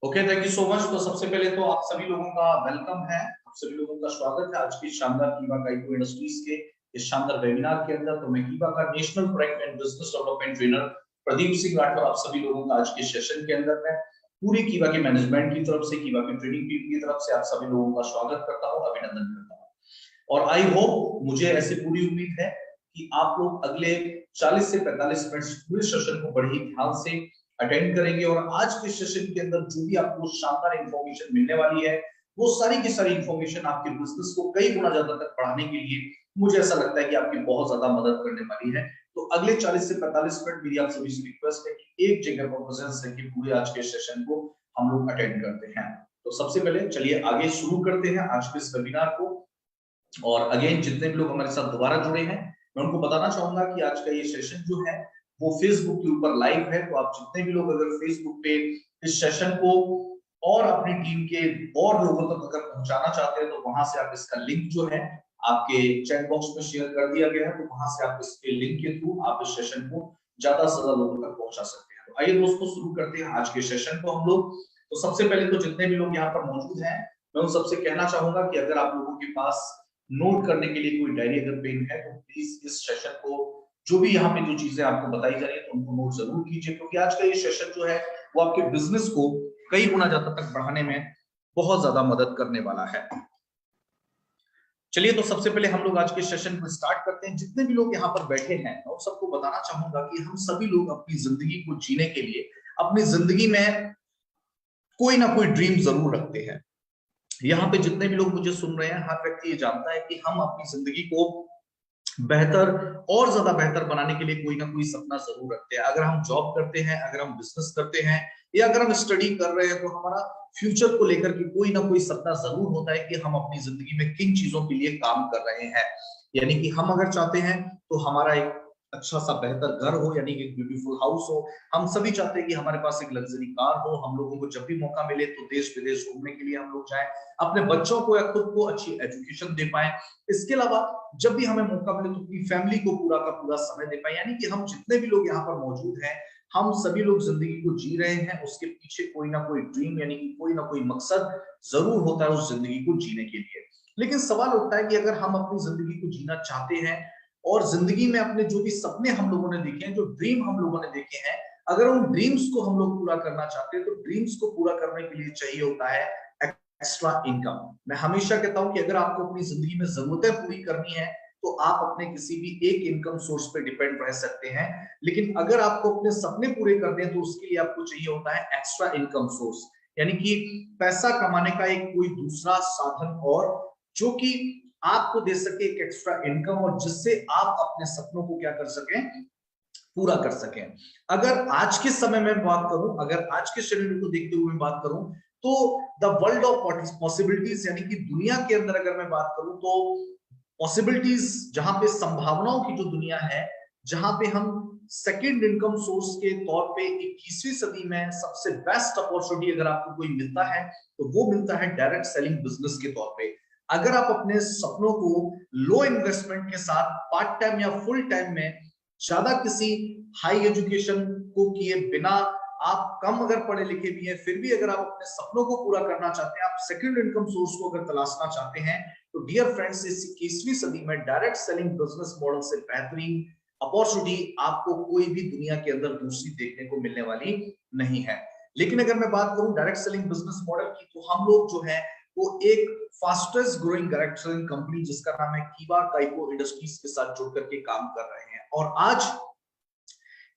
Okay, thank you so much. तो सबसे पहले तो आप सभी लोगों का वेलकम है, आप सभी लोगों का स्वागत है आज की शानदार कीवा काइको इंडस्ट्रीज के इस शानदार वेबिनार के अंदर। तो मैं कीवा का national product and business development trainer Pradeep Singh Rathore आप सभी लोगों का आज के सेशन के अंदर मैं पूरी कीवा के मैनेजमेंट की तरफ से, कीवा की ट्रेनिंग टीम की तरफ से आप सभी लोगों का स्वागत करता हूँ, अभिनंदन करता हूँ। और आई होप, मुझे ऐसी पूरी उम्मीद है कि आप लोग अगले 40 से 45 मिनट पूरे सेशन को बड़े ही ध्यान से अटेंड करेंगे और आज के सेशन के अंदर जो भी आपको शानदार इंफॉर्मेशन मिलने वाली है वो सारी की सारी इंफॉर्मेशन आपके बिजनेस को कई गुना ज्यादा तक बढ़ाने के लिए मुझे ऐसा लगता है कि आपकी बहुत ज्यादा मदद करने वाली है। तो अगले 40 से 45 मिनट मेरी आप सभी से रिक्वेस्ट है कि एक जगह पर प्रेजेंस रखिए, पूरे आज के सेशन को हम लोग अटेंड करते हैं। तो सबसे पहले चलिए आगे शुरू करते हैं आज के इस वेबिनार को। और अगेन, जितने भी लोग हमारे साथ दोबारा जुड़े हैं, मैं उनको बताना चाहूंगा कि आज का ये सेशन जो है वो फेसबुक के ऊपर लाइव है। तो आप जितने भी लोग अगर फेसबुक पे इस सेशन को और अपनी टीम के और लोगों तक अगर पहुंचाना चाहते हैं तो वहां से आप इसका लिंक जो है आपके चैट बॉक्स में शेयर कर दिया गया है। तो वहां से आप इसके लिंक के थ्रू आप इस सेशन को ज्यादा से ज्यादा लोगों तक पहुंचा सकते हैं। तो आइए दोस्तों, शुरू करते हैं आज के सेशन को हम लोग। तो सबसे पहले तो जितने भी लोग यहाँ पर मौजूद हैं, मैं उन सबसे कहना चाहूंगा कि अगर आप लोगों के पास नोट करने के लिए कोई डायरी अगर पेन है तो प्लीज इस सेशन को, जो भी यहाँ पे जो चीजें आपको बताई जा रही है, तो उनको नोट जरूर कीजिए, क्योंकि आज का ये सेशन जो है वो आपके बिजनेस को कई गुना ज्यादा तक बढ़ाने में बहुत ज्यादा मदद करने वाला है। चलिए, तो सबसे पहले हम लोग आज के सेशन को स्टार्ट करते हैं। जितने भी लोग यहाँ पर बैठे हैं, और सबको बताना चाहूंगा कि हम सभी लोग अपनी जिंदगी को जीने के लिए अपनी जिंदगी में कोई ना कोई ड्रीम जरूर रखते हैं। यहाँ पे जितने भी लोग मुझे सुन रहे हैं, हर व्यक्ति ये जानता है कि हम अपनी जिंदगी को बेहतर और ज्यादा बेहतर बनाने के लिए कोई ना कोई सपना जरूर रखते हैं। अगर हम जॉब करते हैं, अगर हम बिजनेस करते हैं, या अगर हम स्टडी कर रहे हैं, तो हमारा फ्यूचर को लेकर के कोई ना कोई सपना जरूर होता है कि हम अपनी जिंदगी में किन चीजों के लिए काम कर रहे हैं। यानी कि हम अगर चाहते हैं तो हमारा एक अच्छा सा बेहतर घर हो, यानी कि ब्यूटीफुल हाउस हो। हम सभी चाहते हैं कि हमारे पास एक लग्जरी कार हो। हम लोगों को जब भी मौका मिले तो देश विदेश घूमने के लिए हम लोग जाएं, अपने बच्चों को या खुद को अच्छी एजुकेशन दे पाए। इसके अलावा जब भी हमें मौका मिले तो अपनी फैमिली को पूरा का पूरा समय दे पाए। यानी कि हम जितने भी लोग यहाँ पर मौजूद हैं, हम सभी लोग जिंदगी को जी रहे हैं, उसके पीछे कोई ना कोई ड्रीम, यानी कि कोई ना कोई मकसद जरूर होता है उस जिंदगी को जीने के लिए। लेकिन सवाल उठता है कि अगर हम अपनी जिंदगी को जीना चाहते हैं और जिंदगी में अपने जो भी सपने हम लोगों ने देखे हैं, जो ड्रीम हम लोगों ने देखे हैं, अगर उन ड्रीम्स को हम लोग पूरा करना चाहते हैं, तो ड्रीम्स को पूरा करने के लिए चाहिए होता है एक्स्ट्रा इनकम। मैं हमेशा कहता हूं कि अगर आपको अपनी जिंदगी में जरूरतें पूरी करनी है तो आप अपने किसी भी एक इनकम सोर्स पे डिपेंड रह सकते हैं, लेकिन अगर आपको अपने सपने पूरे करने हैं तो उसके लिए आपको चाहिए होता है एक्स्ट्रा इनकम सोर्स, यानी कि पैसा कमाने का एक कोई दूसरा साधन, और जो कि आपको दे सके एक एक्स्ट्रा इनकम, और जिससे आप अपने सपनों को क्या कर सकें, पूरा कर सकें। अगर आज के समय में बात करूं, अगर आज के शेड्यूल को देखते हुए बात करूं, तो द वर्ल्ड ऑफ पॉसिबिलिटीज, यानी कि दुनिया के अंदर अगर मैं बात करूं तो पॉसिबिलिटीज, जहां पे संभावनाओं की जो दुनिया है, जहां पे हम सेकेंड इनकम सोर्स के तौर पे 21वीं सदी में सबसे बेस्ट अपॉर्चुनिटी अगर आपको कोई मिलता है तो वो मिलता है डायरेक्ट सेलिंग बिजनेस के तौर पे। अगर आप अपने सपनों को लो इन्वेस्टमेंट के साथ पार्ट टाइम या फुल टाइम में, ज्यादा किसी हाई एजुकेशन को किए बिना, आप कम अगर पढ़े लिखे भी हैं, फिर भी अगर आप अपने सपनों को पूरा करना चाहते हैं, आप सेकंड इनकम सोर्स को अगर तलाशना चाहते हैं, तो डियर फ्रेंड्स, इस 21वीं सदी में डायरेक्ट सेलिंग बिजनेस मॉडल से बेहतरीन अपॉर्चुनिटी आपको कोई भी दुनिया के अंदर दूसरी देखने को मिलने वाली नहीं है। लेकिन अगर मैं बात करूं डायरेक्ट सेलिंग बिजनेस मॉडल की, तो हम लोग जो है वो एक fastest growing direct selling company जिसका नाम है कीवा काइको इंडस्ट्रीज के साथ जुड़ करके काम कर रहे हैं। और आज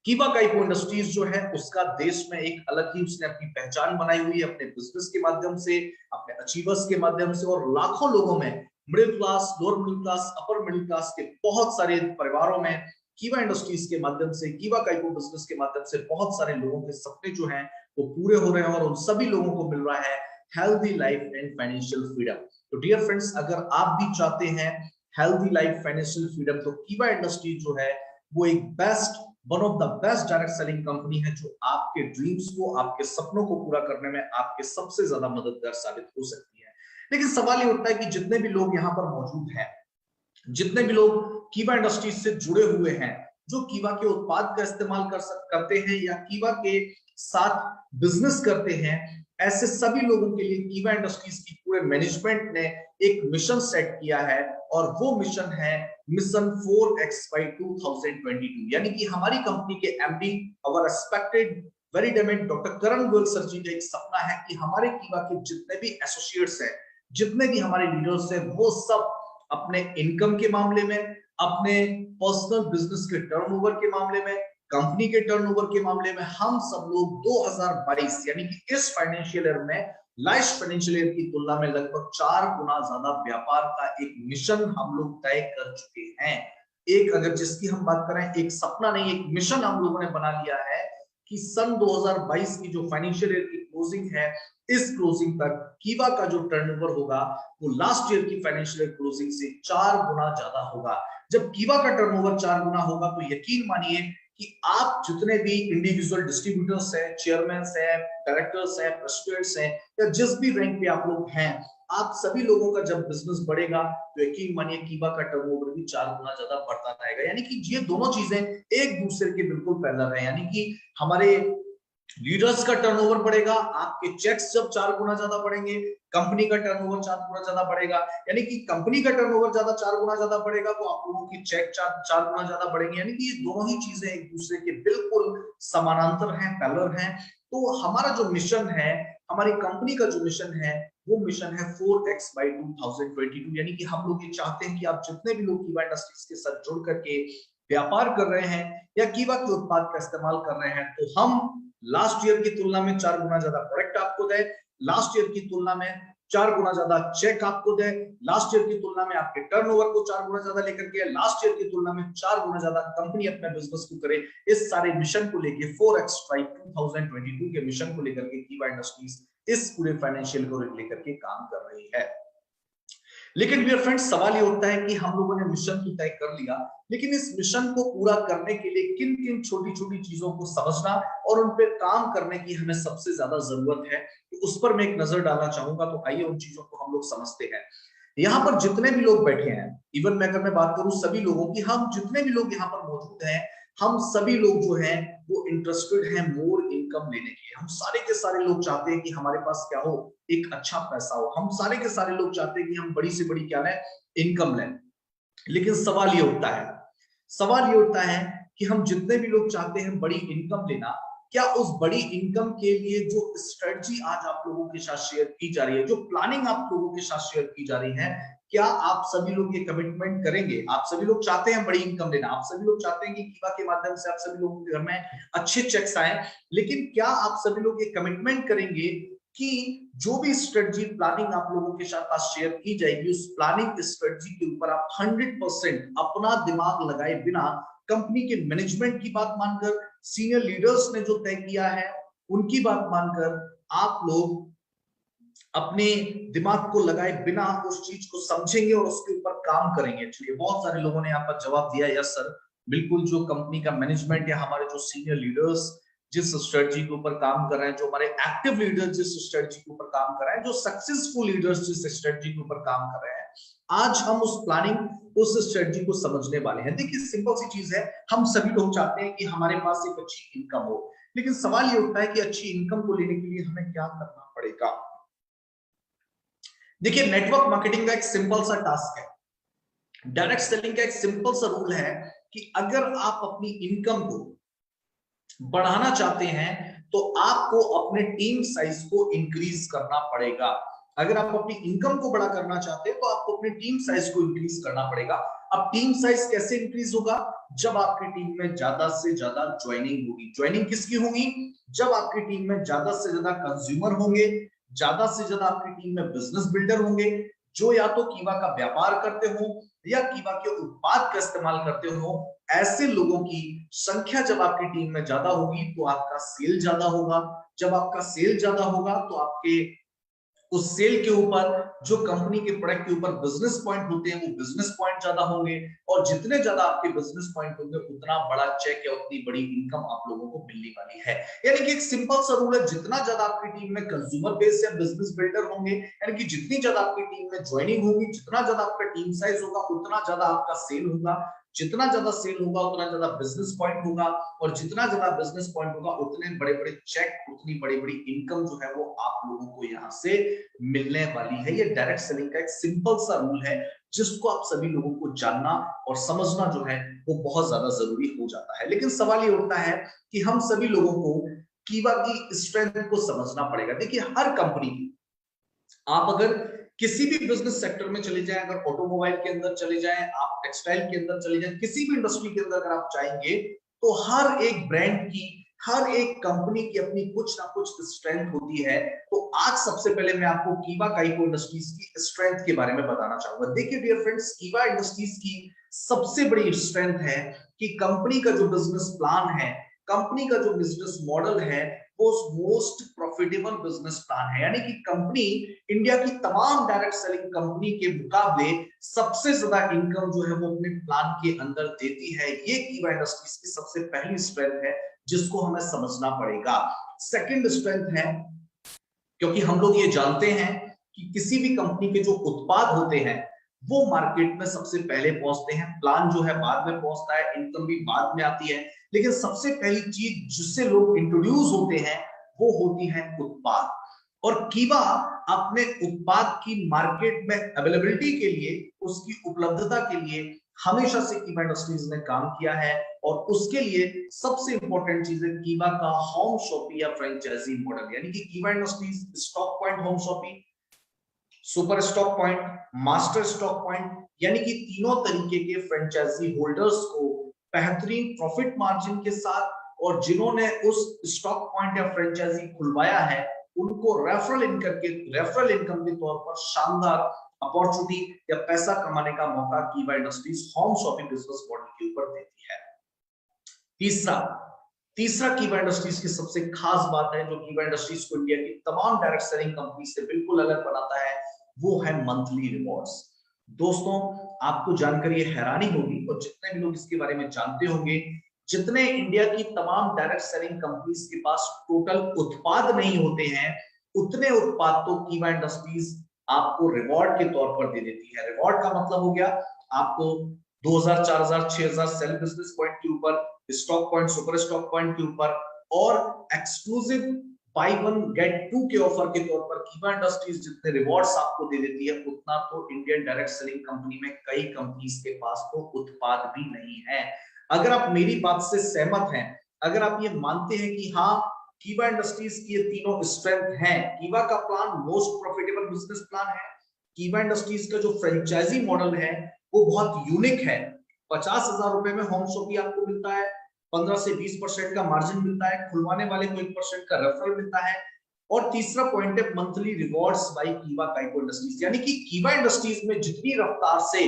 कीवा काइको इंडस्ट्रीज जो है उसका देश में एक अलग ही उसने अपनी पहचान बनाई हुई है, अपने बिजनेस के माध्यम से, अपने अचीवर्स के माध्यम से, और लाखों लोगों में, middle class, lower middle class, upper middle class के बहुत सारे परिवारों में कीवा इंडस्ट्रीज के माध्यम से, कीवा काइको बिजनेस के माध्यम से बहुत सारे लोगों के सपने जो हैं वो पूरे हो रहे हैं, और उन सभी लोगों को मिल रहा है healthy life and financial freedom. तो डियर फ्रेंड्स, अगर आप भी चाहते हैं हेल्दी लाइफ, फाइनेंशियल फ्रीडम, तो कीवा इंडस्ट्रीज जो है वो एक best, one of the best direct selling company है, जो आपके ड्रीम्स को, आपके सपनों को पूरा करने में आपके सबसे ज्यादा मददगार साबित हो सकती है। लेकिन सवाल ये उठता है कि जितने भी लोग यहाँ पर मौजूद हैं, जितने भी लोग कीवा इंडस्ट्रीज से जुड़े हुए हैं, जो कीवा के उत्पाद का इस्तेमाल करते हैं या कीवा के साथ बिजनेस करते हैं, ऐसे सभी लोगों के लिए कीवा इंडस्ट्रीज की पूरे मैनेजमेंट ने एक मिशन सेट किया है, और वो मिशन है मिशन 4x by 2022। यानी कि हमारी कंपनी के एमडी और रेस्पेक्टेड वेरी डेमेंट डॉक्टर करण गोयल सर जी का एक सपना है कि हमारे कीवा के जितने भी एसोसिएट्स हैं, जितने भी हमारे लीडर्स हैं, वो सब अपने इनकम के मामले में, अपने पर्सनल बिजनेस के टर्नओवर के मामले में, कंपनी के टर्नओवर के मामले में, हम सब लोग 2022 यानी कि इस फाइनेंशियल ईयर में लास्ट फाइनेंशियल ईयर की तुलना में लगभग 4 गुना ज्यादा व्यापार का एक मिशन हम लोग तय कर चुके हैं। एक अगर जिसकी हम बात करें, एक सपना नहीं, एक मिशन हम लोगों ने बना लिया है कि सन 2022 की जो फाइनेंशियल ईयर की क्लोजिंग है, इस क्लोजिंग तक कीवा का जो टर्नओवर होगा वो लास्ट ईयर की फाइनेंशियल ईयर क्लोजिंग से 4 गुना ज्यादा होगा। जब कीवा का टर्नओवर 4 गुना होगा तो यकीन मानिए कि आप जितने भी इंडिविजुअल डिस्ट्रीब्यूटर्स हैं, चेयरमैन हैं, डायरेक्टर्स हैं, प्रेसिडेंट्स हैं, या जिस भी रैंक पे आप लोग हैं, आप सभी लोगों का जब बिजनेस बढ़ेगा तो यकीन मानिए कीवा का टर्नओवर भी 4 गुना ज्यादा बढ़ता जाएगा। यानी कि ये दोनों चीजें एक दूसरे के बिल्कुल पैरेलल है। यानी कि हमारे लीडर्स का टर्नओवर बढ़ेगा, आपके चेक्स जब 4 गुना ज्यादा बढ़ेंगे, कंपनी का टर्नओवर 4 गुना ज्यादा बढ़ेगा। यानी कि कंपनी का टर्नओवर 4 गुना ज्यादा बढ़ेगा तो आप लोगों की चेक 4 गुना ज्यादा बढ़ेंगे। यानी कि ये दोनों ही चीजें एक दूसरे के बिल्कुल समानांतर हैं, पैरेलल हैं। तो हमारा जो मिशन है, हमारी कंपनी का जो मिशन है, वो मिशन है 4x by 2022। यानी कि हम लोग ये चाहते हैं कि आप जितने भी लोग कीवा इंडस्ट्रीज के साथ जुड़ करके व्यापार कर रहे हैं या कीवा के उत्पाद का इस्तेमाल कर रहे हैं, तो हम लास्ट ईयर की तुलना में 4 गुना ज्यादा प्रोडक्ट आपको दे, लास्ट ईयर की तुलना में 4 गुना ज्यादा चेक आपको दे, लास्ट ईयर की तुलना में आपके टर्नओवर को 4 गुना ज्यादा लेकर के, लास्ट ईयर की तुलना में 4 गुना ज्यादा कंपनी अपने बिजनेस को करे। इस सारे मिशन को लेके 4x by 2022 के मिशन को लेकर के कीवा इंडस्ट्रीज इस पूरे फाइनेंशियल को लेकर के काम कर रही है। लेकिन डियर फ्रेंड्स, सवाल ये उठता है कि हम लोगों ने मिशन तो तय कर लिया, लेकिन इस मिशन को पूरा करने के लिए किन किन छोटी छोटी चीजों को समझना और उन पर काम करने की हमें सबसे ज्यादा जरूरत है, उस पर मैं एक नजर डालना चाहूंगा। तो आइए उन चीजों को हम लोग समझते हैं। यहाँ पर जितने भी लोग बैठे हैं, इवन मैं अगर मैं बात करूं सभी लोगों की, हम जितने भी लोग यहाँ पर मौजूद हैं, हम सभी लोग जो हैं वो इंटरेस्टेड हैं मोर इनकम लेने के लिए। हम सारे के सारे लोग चाहते हैं कि हमारे पास क्या हो, एक अच्छा पैसा हो। हम सारे के सारे लोग चाहते हैं कि हम बड़ी से बड़ी क्या लें, इनकम लें। लेकिन सवाल ये उठता है कि हम जितने भी लोग चाहते हैं बड़ी इनकम लेना, क्या उस बड़ी इनकम के लिए जो स्ट्रेटजी आज आप लोगों के साथ शेयर की जा रही है, जो प्लानिंग आप लोगों के साथ शेयर की जा रही है, क्या आप सभी लोग ये कमिटमेंट करेंगे? आप सभी लोग चाहते हैं बड़ी इनकम लेना, आप सभी लोग चाहते हैं कि कीवा के माध्यम से आप सभी लोगों के घर में अच्छे चेक्स आए, लेकिन क्या आप सभी लोग ये कमिटमेंट करेंगे कि जो भी स्ट्रेटजी प्लानिंग आप लोगों के साथ शेयर की जाएगी, उस प्लानिंग स्ट्रेटजी के ऊपर आप 100% अपना दिमाग लगाए बिना, कंपनी के मैनेजमेंट की बात मानकर, सीनियर लीडर्स ने जो तय किया है उनकी बात मानकर, आप लोग अपने दिमाग को लगाए बिना उस चीज को समझेंगे और उसके ऊपर काम करेंगे? चलिए, बहुत सारे लोगों ने यहाँ पर जवाब दिया, यस सर, बिल्कुल। जो कंपनी का मैनेजमेंट या हमारे जो सीनियर लीडर्स जिस स्ट्रेटजी के ऊपर काम कर रहे हैं, जो हमारे एक्टिव लीडर्स जिस स्ट्रेटजी के ऊपर काम कर रहे हैं, जो सक्सेसफुल लीडर्स जिस स्ट्रेटजी के ऊपर काम कर रहे हैं, आज हम उस प्लानिंग, उस स्ट्रेटजी को समझने वाले हैं। देखिए, सिंपल सी चीज है, हम सभी लोग चाहते हैं कि हमारे पास एक अच्छी इनकम हो, लेकिन सवाल ये उठता है कि अच्छी इनकम को लेने के लिए हमें क्या करना पड़ेगा। देखिए, नेटवर्क मार्केटिंग का एक सिंपल सा टास्क है, डायरेक्ट सेलिंग का एक सिंपल सा रूल है कि अगर आप अपनी इनकम को बढ़ाना चाहते हैं तो आपको अपने टीम साइज को इंक्रीज करना पड़ेगा। अगर आप अपनी इनकम को बड़ा करना चाहते हैं तो आपको अपनी टीम साइज को इंक्रीज करना पड़ेगा। अब टीम साइज कैसे इंक्रीज होगा? जब आपकी टीम में ज्यादा से ज्यादा ज्वाइनिंग होगी। ज्वाइनिंग किसकी होगी? जब आपकी टीम में ज्यादा से ज्यादा कंज्यूमर होंगे, ज्यादा से ज्यादा आपकी टीम में बिजनेस बिल्डर होंगे, जो या तो कीवा का व्यापार करते हो या कीवा के उत्पाद का इस्तेमाल करते हो। ऐसे लोगों की संख्या जब आपकी टीम में ज्यादा होगी तो आपका सेल ज्यादा होगा। जब आपका सेल ज्यादा होगा तो आपके उस सेल के ऊपर जो कंपनी के प्रोडक्ट के ऊपर बिजनेस पॉइंट होते हैं वो बिजनेस पॉइंट ज्यादा होंगे, और जितने ज्यादा आपके बिजनेस पॉइंट होंगे उतना बड़ा चेक या उतनी बड़ी इनकम आप लोगों को मिलने वाली है। यानी कि एक सिंपल सा रूल है, जितना ज्यादा आपकी टीम में कंज्यूमर बेस या बिजनेस बिल्डर होंगे, यानी कि जितनी ज्यादा आपकी टीम में ज्वाइनिंग होगी, जितना ज्यादा आपका टीम साइज होगा, उतना ज्यादा आपका सेल होगा। जितना ज्यादा सेल होगा उतना ज्यादा बिजनेस पॉइंट होगा, और जितना ज्यादा बिजनेस पॉइंट होगा उतने बड़े बड़े चेक, उतनी बड़ी बड़ी इनकम जो है वो आप लोगों को यहाँ से मिलने वाली है। ये डायरेक्ट सेलिंग का एक सिंपल सा रूल है जिसको आप सभी लोगों को जानना और समझना जो है वो बहुत ज्यादा जरूरी हो जाता है। लेकिन सवाल ये उठता है कि हम सभी लोगों को कीवा की स्ट्रेंथ को समझना पड़ेगा। देखिए, हर कंपनी की, आप अगर किसी भी बिजनेस सेक्टर में चले जाएं, अगर ऑटोमोबाइल के अंदर चले जाएं, आप टेक्सटाइल के अंदर चले जाएं, किसी भी इंडस्ट्री के अंदर अगर आप जाएंगे तो हर एक ब्रांड की, हर एक कंपनी की अपनी कुछ ना कुछ स्ट्रेंथ होती है। तो आज सबसे पहले मैं आपको कीवा काइको इंडस्ट्रीज की स्ट्रेंथ के बारे में बताना चाहूंगा। देखिए डियर फ्रेंड्स, कीवा इंडस्ट्रीज की सबसे बड़ी स्ट्रेंथ है कि कंपनी का जो बिजनेस प्लान है, कंपनी का जो बिजनेस मॉडल है, वो मोस्ट प्रॉफिटेबल बिजनेस प्लान है। यानी कि कंपनी इंडिया की तमाम डायरेक्ट सेलिंग कंपनी के मुकाबले सबसे ज्यादा इनकम जो है वो अपने प्लान के अंदर देती है। ये कीवा इंडस्ट्रीज की सबसे पहली स्ट्रेंथ है जिसको हमें समझना पड़ेगा। सेकंड स्ट्रेंथ है, क्योंकि हम लोग ये जानते हैं कि किसी भी कंपनी के जो उत्पाद होते हैं वो मार्केट में सबसे पहले पहुंचते हैं, प्लान जो है बाद में पहुंचता है, इनकम भी बाद में आती है, लेकिन सबसे पहली चीज जिससे लोग इंट्रोड्यूस होते हैं वो होती है उत्पाद। और कीवा अपने उत्पाद की मार्केट में अवेलेबिलिटी के लिए, उसकी उपलब्धता के लिए हमेशा से कीवा इंडस्ट्रीज ने काम किया है। और उसके लिए सबसे इंपॉर्टेंट चीज है कीवा का होम शॉपी या फ्रेंचाइजी मॉडल। यानी कि Keva industries stock point home shoppe, super stock point, master stock point, यानी कि तीनों तरीके के फ्रेंचाइजी होल्डर्स को बेहतरीन प्रॉफिट मार्जिन के साथ, और जिन्होंने उस स्टॉक पॉइंट या फ्रेंचाइजी खुलवाया है उनको रेफरल इनकम के तौर पर शानदार अपॉर्चुनिटी या पैसा कमाने का मौका कीवा industries home shopping business model के ऊपर देती है। तीसरा कीवा इंडस्ट्रीज की सबसे खास बात है जो कीवा इंडस्ट्रीज को इंडिया की तमाम डायरेक्ट सेलिंग कंपनी से बिल्कुल अलग बनाता है, वो है मंथली रिवॉर्ड्स। दोस्तों, आपको जानकर ये हैरानी होगी, और जितने भी लोग इसके बारे में जानते होंगे, जितने इंडिया की तमाम डायरेक्ट सेलिंग कंपनीज के पास टोटल उत्पाद नहीं होते हैं, उतने उत्पाद तो कीवा इंडस्ट्रीज आपको रिवॉर्ड के तौर पर दे देती है। रिवॉर्ड का मतलब हो गया आपको 2000, 4000, 6000 सेल बिजनेस पॉइंट के ऊपर, stock point, super stock point के ऊपर, और exclusive buy one get two के ऑफर के तौर पर कीवा इंडस्ट्रीज जितने रिवॉर्ड्स आपको दे देती है, उतना तो इंडियन डायरेक्ट सेलिंग कंपनी में कई कंपनीज के पास तो उत्पाद भी नहीं है। अगर आप मेरी बात से सहमत हैं, अगर आप ये मानते हैं कि हाँ कीवा इंडस्ट्रीज की ये तीनों स्ट्रेंथ हैं, कीवा का plan most profitable business plan है, कीवा इंडस्ट्रीज का जो फ्रेंचाइजी मॉडल है वो बहुत यूनिक है, 50,000 रुपए में होम शॉपी आपको मिलता है, 15 से 20% का मार्जिन मिलता है, खुलवाने वाले को 1% का रेफरल मिलता है, और तीसरा पॉइंट है मंथली रिवॉर्ड्स बाय कीवा काइको इंडस्ट्रीज। यानी कि कीवा इंडस्ट्रीज में जितनी रफ्तार से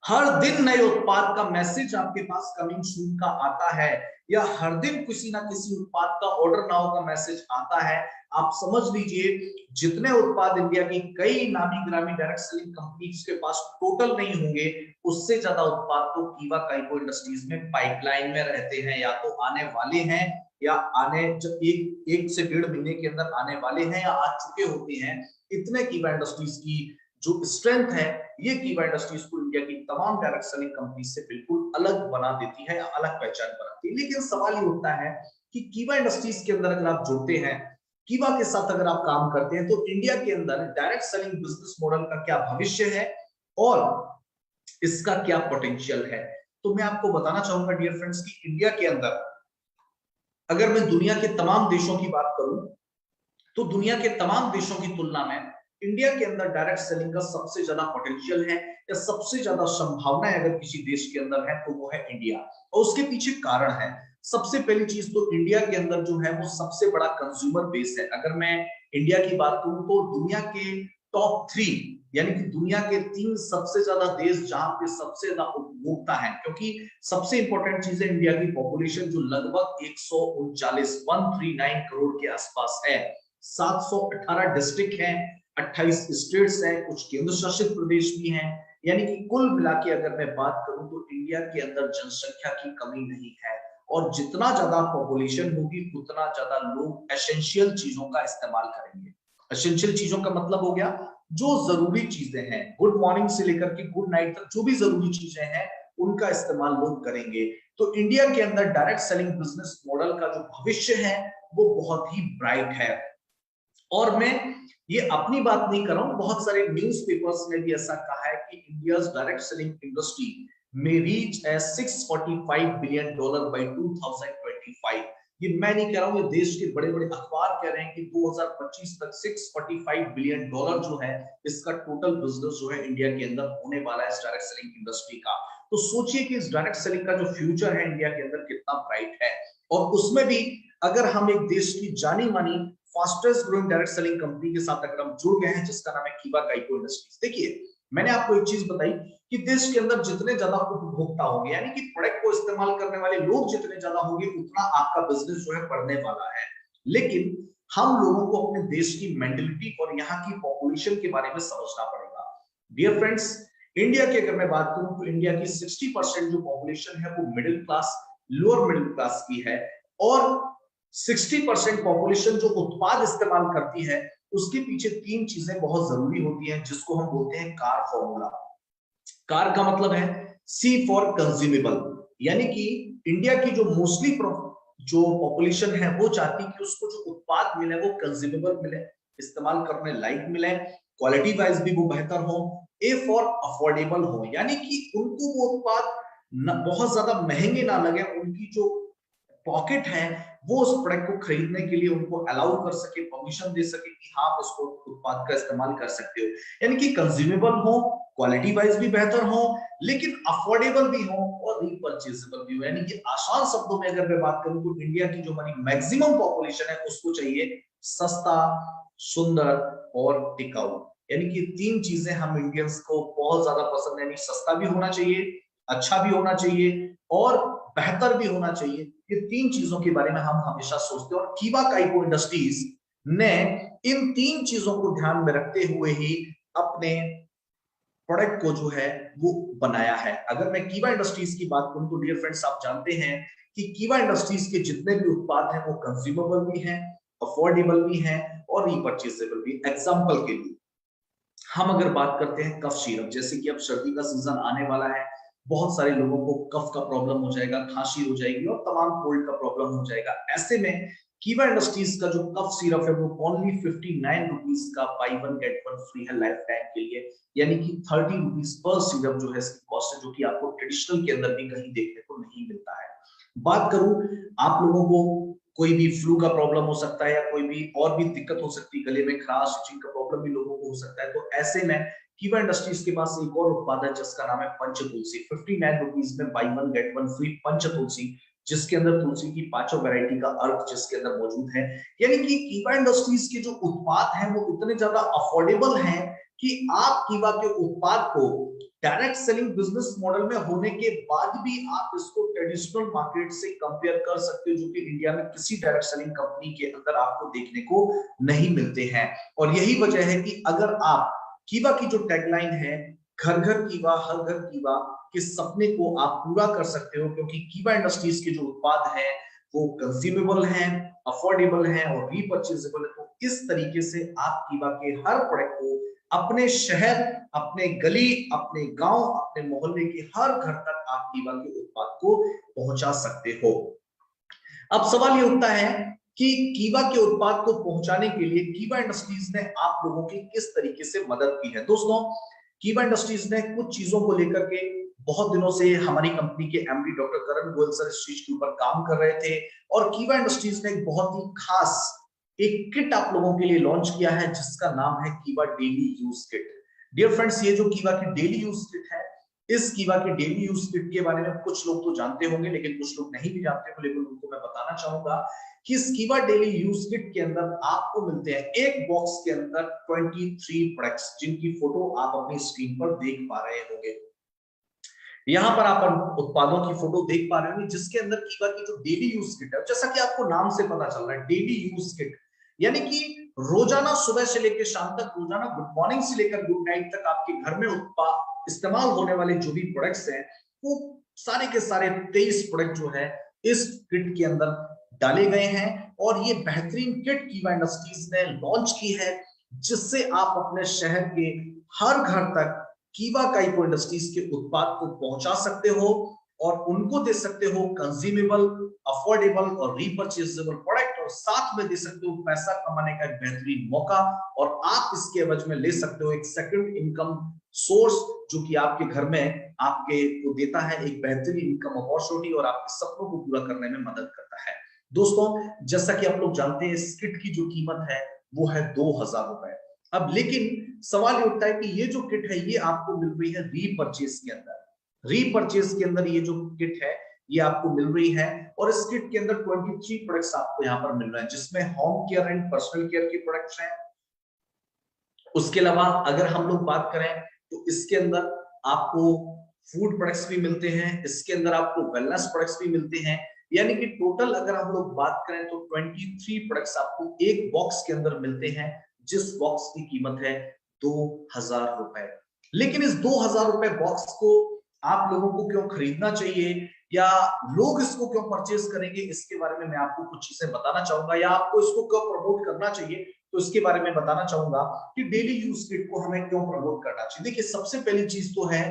हर दिन नए उत्पाद का मैसेज आपके पास कमिंग सून का आता है, या हर दिन किसी ना किसी उत्पाद का ऑर्डर नाउ का मैसेज आता है, आप समझ लीजिए जितने उत्पाद इंडिया की कई नामी ग्रामी डायरेक्ट सेलिंग कंपनीज के पास टोटल नहीं होंगे, उससे ज्यादा उत्पाद तो कीवा काइको इंडस्ट्रीज में पाइपलाइन में रहते हैं, या तो आने वाले हैं, या आने जब एक से 1.5 महीने के अंदर आने वाले हैं, या आ चुके होते हैं। इतने कीवा इंडस्ट्रीज की जो स्ट्रेंथ है, ये कीवा इंडस्ट्रीज को इंडिया की तमाम डायरेक्ट सेलिंग कंपनी से बिल्कुल अलग बना देती है, या अलग पहचान बनाती है। लेकिन सवाल ये उठता है कि कीवा इंडस्ट्रीज के अंदर अगर आप जुड़ते हैं, कीवा के साथ अगर आप काम करते हैं, तो इंडिया के अंदर डायरेक्ट सेलिंग बिजनेस मॉडल का क्या भविष्य है और इसका क्या पोटेंशियल है। तो मैं आपको बताना चाहूंगा डियर फ्रेंड्स कि इंडिया के अंदर अगर मैं दुनिया के तमाम देशों की बात करूं, तो दुनिया के तमाम देशों की तुलना में इंडिया के अंदर डायरेक्ट सेलिंग का सबसे ज्यादा पोटेंशियल है, या सबसे ज्यादा संभावनाएं अगर किसी देश के अंदर है तो वो है इंडिया। और उसके पीछे कारण है। सबसे पहली चीज तो इंडिया के अंदर जो है वो सबसे बड़ा कंज्यूमर बेस है। अगर मैं इंडिया की बात करूं तो दुनिया के टॉप 3, यानी कि दुनिया के 3 सबसे ज्यादा देश जहां पे सबसे ज्यादा उपभोक्ता है, क्योंकि सबसे इंपॉर्टेंट चीज है इंडिया की पॉपुलेशन जो लगभग 139 करोड़ के आसपास है, 718 डिस्ट्रिक्ट हैं, 28 स्टेट्स हैं, कुछ केंद्र शासित प्रदेश भी हैं। यानी कि कुल मिला के अगर मैं बात करूं तो इंडिया के अंदर जनसंख्या की कमी नहीं है, और जितना ज्यादा पॉपुलेशन होगी उतना ज्यादा लोग एसेंशियल चीजों का इस्तेमाल करेंगे। एसेंशियल चीजों का मतलब हो गया जो जरूरी चीजें हैं, गुड मॉर्निंग से लेकर के गुड नाइट तक जो भी जरूरी चीजें हैं उनका इस्तेमाल लोग करेंगे। तो इंडिया के अंदर डायरेक्ट सेलिंग बिजनेस मॉडल का जो भविष्य है वो बहुत ही ब्राइट है। और मैं ये अपनी बात नहीं कर रहा हूं, बहुत सारे न्यूज़पेपर्स ने भी ऐसा कहा है कि इंडियाज डायरेक्ट सेलिंग इंडस्ट्री में रीच ए $645 बिलियन बाय 2025। ये मैं नहीं कह रहा हूं, ये देश के बड़े बड़े अखबार कह रहे हैं कि 2025 तक $645 बिलियन जो है इसका टोटल बिजनेस जो है इंडिया के अंदर होने वाला है इस डायरेक्ट सेलिंग इंडस्ट्री का। तो सोचिए कि इस डायरेक्ट सेलिंग का जो फ्यूचर है इंडिया के अंदर कितना ब्राइट है। और उसमें भी अगर हम एक देश की जानी मानी fastest growing direct selling company के साथ अगर हम जुड़ गए हैं जिसका नाम है कीवा काइको इंडस्ट्रीज। देखिए मैंने आपको एक चीज बताई कि देश के अंदर जितने ज्यादा उपभोक्ता होंगे यानी कि प्रोडक्ट को इस्तेमाल करने वाले लोग जितने ज्यादा होंगे उतना आपका बिजनेस जो है बढ़ने वाला है। लेकिन हम लोगों को अपने देश की मेंटलिटी और यहाँ की पॉपुलेशन के बारे में समझना पड़ेगा। डियर फ्रेंड्स, इंडिया की अगर मैं बात करूं तो इंडिया की 60% जो पॉपुलेशन है वो middle class, lower middle class की है। और 60% पॉपुलेशन जो उत्पाद इस्तेमाल करती है उसके पीछे तीन चीजें बहुत जरूरी होती हैं जिसको हम बोलते हैं कार फॉर्मूला। कार का मतलब है सी फॉर कंज्यूमेबल, यानी कि इंडिया की जो मोस्टली जो पॉपुलेशन है वो चाहती है कि उसको जो उत्पाद मिले वो कंज्यूमेबल मिले, इस्तेमाल करने लायक मिले, क्वालिटी वाइज भी वो बेहतर हो, ए फॉर अफोर्डेबल हो, यानी कि उनको वो उत्पाद बहुत ज्यादा महंगे ना लगे, उनकी जो पॉकेट है वो उस प्रोडक्ट को खरीदने के लिए उनको अलाउ कर सके, परमिशन दे सके कि हाँ आप उसको उत्पाद का इस्तेमाल कर सकते हो। यानी कि कंज्यूमेबल हो, क्वालिटी वाइज भी बेहतर हो, लेकिन अफोर्डेबल भी हो और रीपर्चेजेबल भी हो। यानी कि आसान शब्दों में अगर मैं बात करूं तो इंडिया की जो हमारी मैक्सिमम पॉपुलेशन है उसको चाहिए सस्ता, सुंदर और टिकाऊ। यानी कि तीन चीजें हम इंडियंस को बहुत ज्यादा पसंद है, यानी सस्ता भी होना चाहिए, अच्छा भी होना चाहिए और बेहतर भी होना चाहिए। ये तीन चीजों के बारे में हम हमेशा सोचते हैं और कीवा काइको इंडस्ट्रीज ने इन तीन चीजों को ध्यान में रखते हुए ही अपने प्रोडक्ट को जो है वो बनाया है। अगर मैं कीवा इंडस्ट्रीज की बात करूं तो डियर फ्रेंड्स आप जानते हैं कि कीवा इंडस्ट्रीज के जितने भी उत्पाद हैं वो कंज्यूमेबल भी हैं, अफोर्डेबल भी हैं और रीपर्चेजेबल भी। एग्जांपल के लिए हम अगर बात करते हैं कफ सिरप, जैसे कि अब सर्दी का सीजन आने वाला है, बहुत सारे लोगों को कफ का प्रॉब्लम हो जाएगा, खांसी हो जाएगी और तमाम कोल्ड का प्रॉब्लम हो जाएगा। ऐसे में कीवा इंडस्ट्रीज का जो कफ सिरप है वो ओनली 59 रुपीज का by one get one free है लाइफ टाइम के लिए, यानी कि 30 रुपीज पर सिरप जो है इसकी कॉस्ट है, जो कि आपको ट्रेडिशनल के अंदर भी कहीं देखने को नहीं मिलता है। बात करूं आप लोगों को कोई भी फ्लू का प्रॉब्लम हो सकता है या कोई भी और भी दिक्कत हो सकती है, गले में खराश, स्टिचिंग का प्रॉब्लम भी लोगों को हो सकता है, तो ऐसे में कीवा इंडस्ट्रीज के पास एक और उत्पाद है जिसका नाम है पंच तुलसी। 59 रुपीज में buy one get one free Panch Tulsi, जिसके अंदर तुलसी की पांचों वैरायटी का अर्क जिसके अंदर मौजूद है। यानी कि कीवा इंडस्ट्रीज के जो उत्पाद हैं वो इतने ज्यादा अफोर्डेबल हैं कि आप कीवा के उत्पाद को डायरेक्ट सेलिंग बिजनेस मॉडल में होने के बाद भी आप इसको ट्रेडिशनल मार्केट से कंपेयर कर सकते हो, जो कि इंडिया में किसी डायरेक्ट सेलिंग कंपनी के अंदर आपको देखने को नहीं मिलते हैं। और यही वजह है कि अगर आप कीवा की जो टैगलाइन है घर घर कीवा हर घर कीवा के सपने को आप पूरा कर सकते हो, क्योंकि कीवा इंडस्ट्रीज के जो उत्पाद हैं वो कंज्यूमेबल हैं, अफोर्डेबल हैं और रीपर्चेजेबल है। तो इस तरीके से आप कीवा के हर प्रोडक्ट को अपने शहर, अपने गली, अपने गांव, अपने मोहल्ले के हर घर तक आप कीवा के उत्पाद को पहुंचा सकते हो। अब सवाल ये उठता है कि कीवा के उत्पाद को पहुंचाने के लिए कीवा इंडस्ट्रीज ने आप लोगों की किस तरीके से मदद की है। दोस्तों, कीवा इंडस्ट्रीज ने कुछ चीजों को लेकर के बहुत दिनों से हमारी कंपनी के एमडी डॉक्टर करण गोयल सर इस चीज के ऊपर काम कर रहे थे और कीवा इंडस्ट्रीज ने एक बहुत ही खास एक किट आप लोगों के लिए लॉन्च किया है जिसका नाम है Keva daily use kit. Dear friends, ये जो कीवा की डेली यूज किट है, इस कीवा की डेली यूज किट के बारे में कुछ लोग तो जानते होंगे लेकिन कुछ लोग नहीं भी जानते हो, लेकिन उनको मैं बताना चाहूंगा कि इस कीवा डेली यूज किट के अंदर आपको मिलते हैं एक बॉक्स के अंदर 23 प्रोडक्ट्स, जिनकी फोटो आप अपनी स्क्रीन पर देख पा रहे होंगे। यहां पर आप उत्पादों की फोटो देख पा रहे होंगे जिसके अंदर कीवा की जो डेली यूज किट है, जैसा कि आपको नाम से पता चल रहा है डेली यूज किट, यानी कि रोजाना सुबह से लेकर शाम तक, रोजाना गुड मॉर्निंग से लेकर गुड नाइट तक आपके घर में इस्तेमाल होने वाले जो भी प्रोडक्ट्स हैं वो सारे के सारे 23 प्रोडक्ट जो है इस किट के अंदर डाले गए हैं। और ये बेहतरीन किट कीवा इंडस्ट्रीज ने लॉन्च की है जिससे आप अपने शहर के हर घर तक कीवा काइको इंडस्ट्रीज के उत्पाद को पहुंचा सकते हो और उनको दे सकते हो कंज्यूमेबल, अफोर्डेबल और रीपर्चेजेबल प्रोडक्ट, और साथ में दे सकते हो पैसा कमाने का एक बेहतरीन मौका, और आप इसके एवज में ले सकते हो एक सेकंड इनकम सोर्स जो कि आपके घर में आपके को देता है एक बेहतरीन इनकम अपॉर्चुनिटी और आपके सपनों को पूरा करने में मदद करता है। दोस्तों, जैसा कि आप लोग जानते हैं, इस किट की जो कीमत है वो है 2000 रुपए। अब लेकिन सवाल ये उठता है कि ये जो किट है ये आपको मिल रही है रीपर्चेज के अंदर। रीपर्चेज के अंदर ये जो किट है ये आपको मिल रही है, और इस किट के अंदर 23 प्रोडक्ट्स आपको यहाँ पर मिल रहे हैं, जिसमें home care and personal care के प्रोडक्ट्स हैं। उसके अलावा अगर हम लोग बात करें तो इसके अंदर आपको फूड प्रोडक्ट्स भी मिलते हैं, इसके अंदर आपको वेलनेस प्रोडक्ट्स भी मिलते हैं, यानी कि टोटल अगर हम लोग बात करें तो 23 प्रोडक्ट्स आपको एक बॉक्स के अंदर मिलते हैं, जिस बॉक्स की कीमत है 2000 रुपए। लेकिन इस 2000 रुपए बॉक्स को आप लोगों को क्यों खरीदना चाहिए या लोग इसको क्यों परचेज करेंगे, इसके बारे में मैं आपको कुछ चीजें बताना चाहूंगा, या आपको इसको क्यों प्रमोट करना चाहिए तो इसके बारे में बताना चाहूंगा कि डेली यूज किट को हमें क्यों प्रमोट करना चाहिए। देखिए, सबसे पहली चीज तो है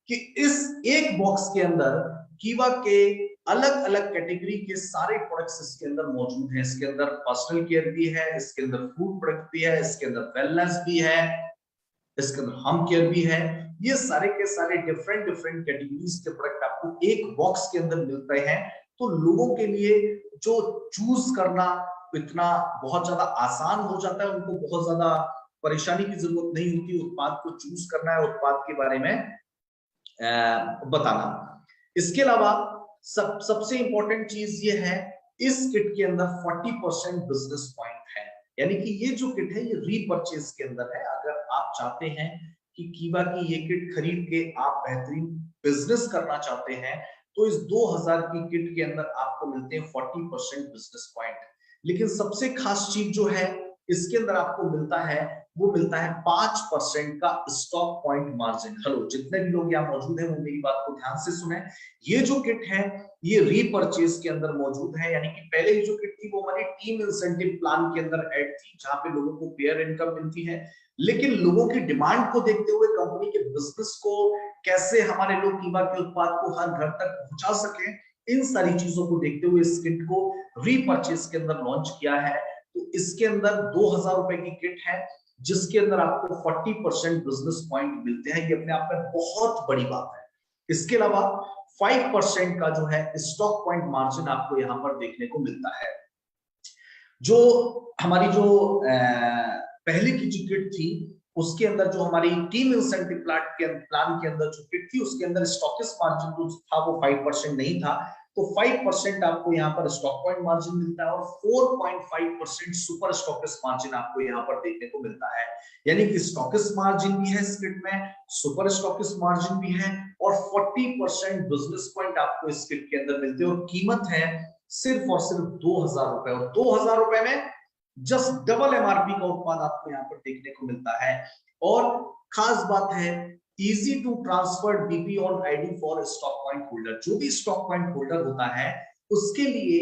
कि इस एक बॉक्स के अंदर कीवा के अलग अलग कैटेगरी के सारे प्रोडक्ट्स इसके अंदर मौजूद हैं। इसके अंदर पर्सनल केयर भी है, इसके अंदर फूड प्रोडक्ट भी है, इसके अंदर वेलनेस भी है, इसके अंदर होम केयर भी है। ये सारे के सारे डिफरेंट डिफरेंट कैटेगरीज के प्रोडक्ट आपको एक बॉक्स के अंदर मिलते हैं। तो लोगों के लिए जो चूज करना इतना बहुत ज्यादा आसान हो जाता है, उनको बहुत ज्यादा परेशानी की जरूरत नहीं होती उत्पाद को चूज करना है, उत्पाद के बारे में बताना। इसके अलावा सबसे इंपॉर्टेंट चीज ये है, इस किट के अंदर 40% बिजनेस पॉइंट है, यानी कि ये जो किट है ये रीपर्चेज के अंदर है। अगर आप चाहते हैं कि कीवा की ये किट खरीद के आप बेहतरीन बिजनेस करना चाहते हैं तो इस 2000 की किट के अंदर आपको मिलते हैं 40% बिजनेस पॉइंट। लेकिन सबसे खास चीज जो है इसके अंदर आपको मिलता है वो मिलता है 5% का स्टॉक पॉइंट मार्जिन। हेलो, जितने भी लोग यहाँ मौजूद हैं वो मेरी बात को ध्यान से सुने। ये जो किट है ये रीपर्चेज के अंदर मौजूद है, यानी कि पहले जो किट थी वो हमारी टीम इंसेंटिव प्लान के अंदर ऐड थी, जहां पे लोगों को पेयर इनकम मिलती है। लेकिन लोगों की डिमांड को देखते हुए, कंपनी के बिजनेस को कैसे हमारे लोग कीवा के उत्पाद को हर घर तक पहुंचा सके, इन सारी चीजों को देखते हुए इस किट को रीपर्चेज के अंदर लॉन्च किया है। तो इसके अंदर 2000 रुपए की किट है जिसके अंदर आपको 40% बिजनेस पॉइंट मिलते हैं। ये अपने आप में बहुत बड़ी बात है। इसके अलावा 5% का जो है स्टॉक पॉइंट मार्जिन आपको यहां पर देखने को मिलता है। जो हमारी जो पहले की जो किट थी उसके अंदर जो हमारी टीम इंसेंटिव प्लान के अंदर जो किट थी उसके अंदर स्टॉकिस्ट मार्जिन जो था वो 5% नहीं था, तो 5% आपको यहाँ पर स्टॉक पॉइंट मार्जिन मिलता है और 4.5% सुपर स्टॉकिस्ट मार्जिन आपको यहाँ पर देखने को मिलता है। यानी कि स्टॉकिस्ट मार्जिन भी है इस किट में, सुपर स्टॉकिस्ट मार्जिन भी है और 40% बिजनेस पॉइंट आपको इस किट के अंदर मिलते हैं। और कीमत है सिर्फ और सिर्फ 2000 रुपए, और 2000 रुपए में जस्ट डबल एमआरपी का उत्पाद आपको यहाँ पर देखने को मिलता है। और खास बात है, easy to transfer BP on ID for stock point holder. जो भी स्टॉक पॉइंट होल्डर होता है उसके लिए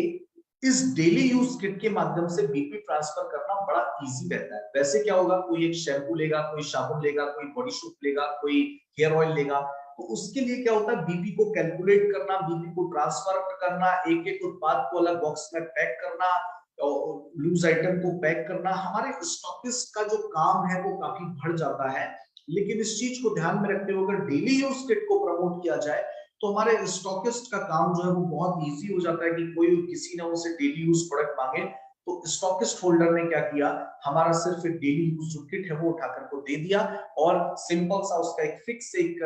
इस डेली यूज किट के माध्यम से बीपी ट्रांसफर करना बड़ा इजी रहता है। वैसे क्या होगा, कोई एक शैम्पू लेगा, कोई साबुन लेगा, कोई बॉडी सोप लेगा, कोई हेयर ऑयल लेगा, तो उसके लिए क्या होता है बीपी को कैलकुलेट करना, बीपी को ट्रांसफर करना, एक एक उत्पाद को अलग बॉक्स में पैक करना, लूज आइटम को पैक करना, हमारे स्टॉकिस्ट का जो काम है वो काफी बढ़ जाता है। लेकिन इस चीज को ध्यान में रखते हुए अगर डेली यूज किट को प्रमोट किया जाए तो हमारे स्टॉकिस्ट का काम जो है वो बहुत इजी हो जाता है कि कोई किसी ने उनसे डेली यूज प्रोडक्ट मांगे तो स्टॉकिस्ट होल्डर ने क्या किया, हमारा सिर्फ एक डेली यूज जो किट है वो उठाकर को दे दिया और सिंपल सा उसका एक फिक्स एक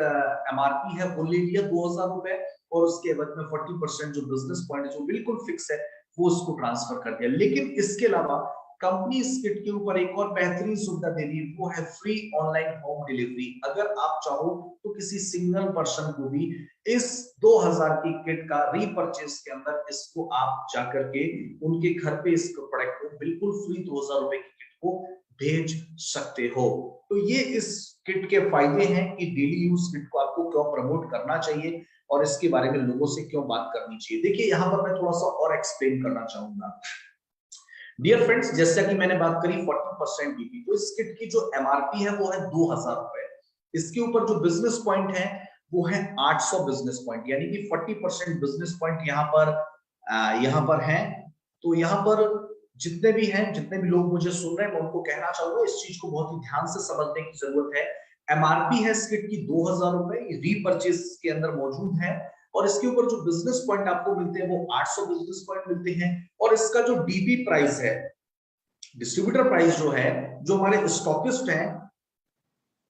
एमआरपी है वो ले लिया 2000 रुपए, और उसके बाद में 40% जो बिजनेस पॉइंट जो बिल्कुल फिक्स है वो उसको ट्रांसफर कर दिया। लेकिन इसके अलावा कंपनी इस किट के ऊपर एक और बेहतरीन सुविधा दे रही है, वो है फ्री ऑनलाइन होम डिलीवरी। अगर आप चाहो तो किसी सिंगल पर्सन को भी इस 2000 की किट का रीपरचेज के अंदर इसको आप जाकर के उनके घर पे इस प्रोडक्ट को बिल्कुल फ्री 2000 रुपए की किट को भेज सकते हो। तो ये इस किट के फायदे हैं कि डेली यूज किट को आपको क्यों प्रमोट करना चाहिए और इसके बारे में लोगों से क्यों बात करनी चाहिए। देखिए, यहाँ पर मैं थोड़ा सा और एक्सप्लेन करना चाहूंगा। डियर फ्रेंड्स, जैसा कि मैंने बात करी 40% बीपी, तो इस किट की जो एमआरपी है वो है 2000 रुपए। इसके ऊपर जो बिजनेस पॉइंट है वो है 800 बिजनेस पॉइंट, यानी कि 40% बिजनेस पॉइंट यहाँ पर है। तो यहाँ पर जितने भी लोग मुझे सुन रहे हैं, मैं उनको कहना चाहूंगा इस चीज को बहुत ही ध्यान से समझने की जरूरत है। एमआरपी है इस किट की 2000 रुपए, रीपर्चेज के अंदर मौजूद है, और इसके ऊपर जो बिजनेस पॉइंट आपको मिलते हैं वो 800 बिजनेस पॉइंट मिलते हैं। और इसका जो डीबी प्राइस है, डिस्ट्रीब्यूटर प्राइस जो है, जो हमारे स्टॉकिस्ट हैं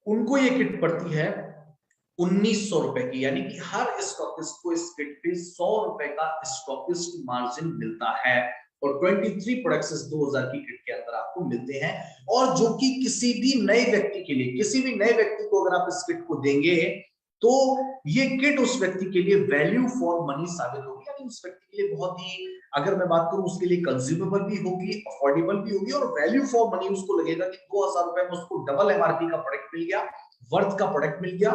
उनको ये किट पड़ती है 1900 रुपए की, यानी कि हर स्टॉकिस्ट को इस किट पे 100 रुपए का स्टॉकिस्ट मार्जिन मिलता है। और 23 प्रोडक्ट्स इस 2000 की किट के अंदर आपको मिलते हैं, और जो कि किसी भी नए व्यक्ति को अगर आप इस किट को देंगे तो ये किट उस व्यक्ति के लिए वैल्यू फॉर मनी साबित होगी, यानी उस व्यक्ति के लिए बहुत ही, अगर मैं बात करूं, उसके लिए कंज्यूमेबल भी होगी, अफोर्डेबल भी होगी, और वैल्यू फॉर मनी उसको लगेगा कि 2000 रुपए में उसको डबल एमआरपी का प्रोडक्ट मिल गया, वर्थ का प्रोडक्ट मिल गया,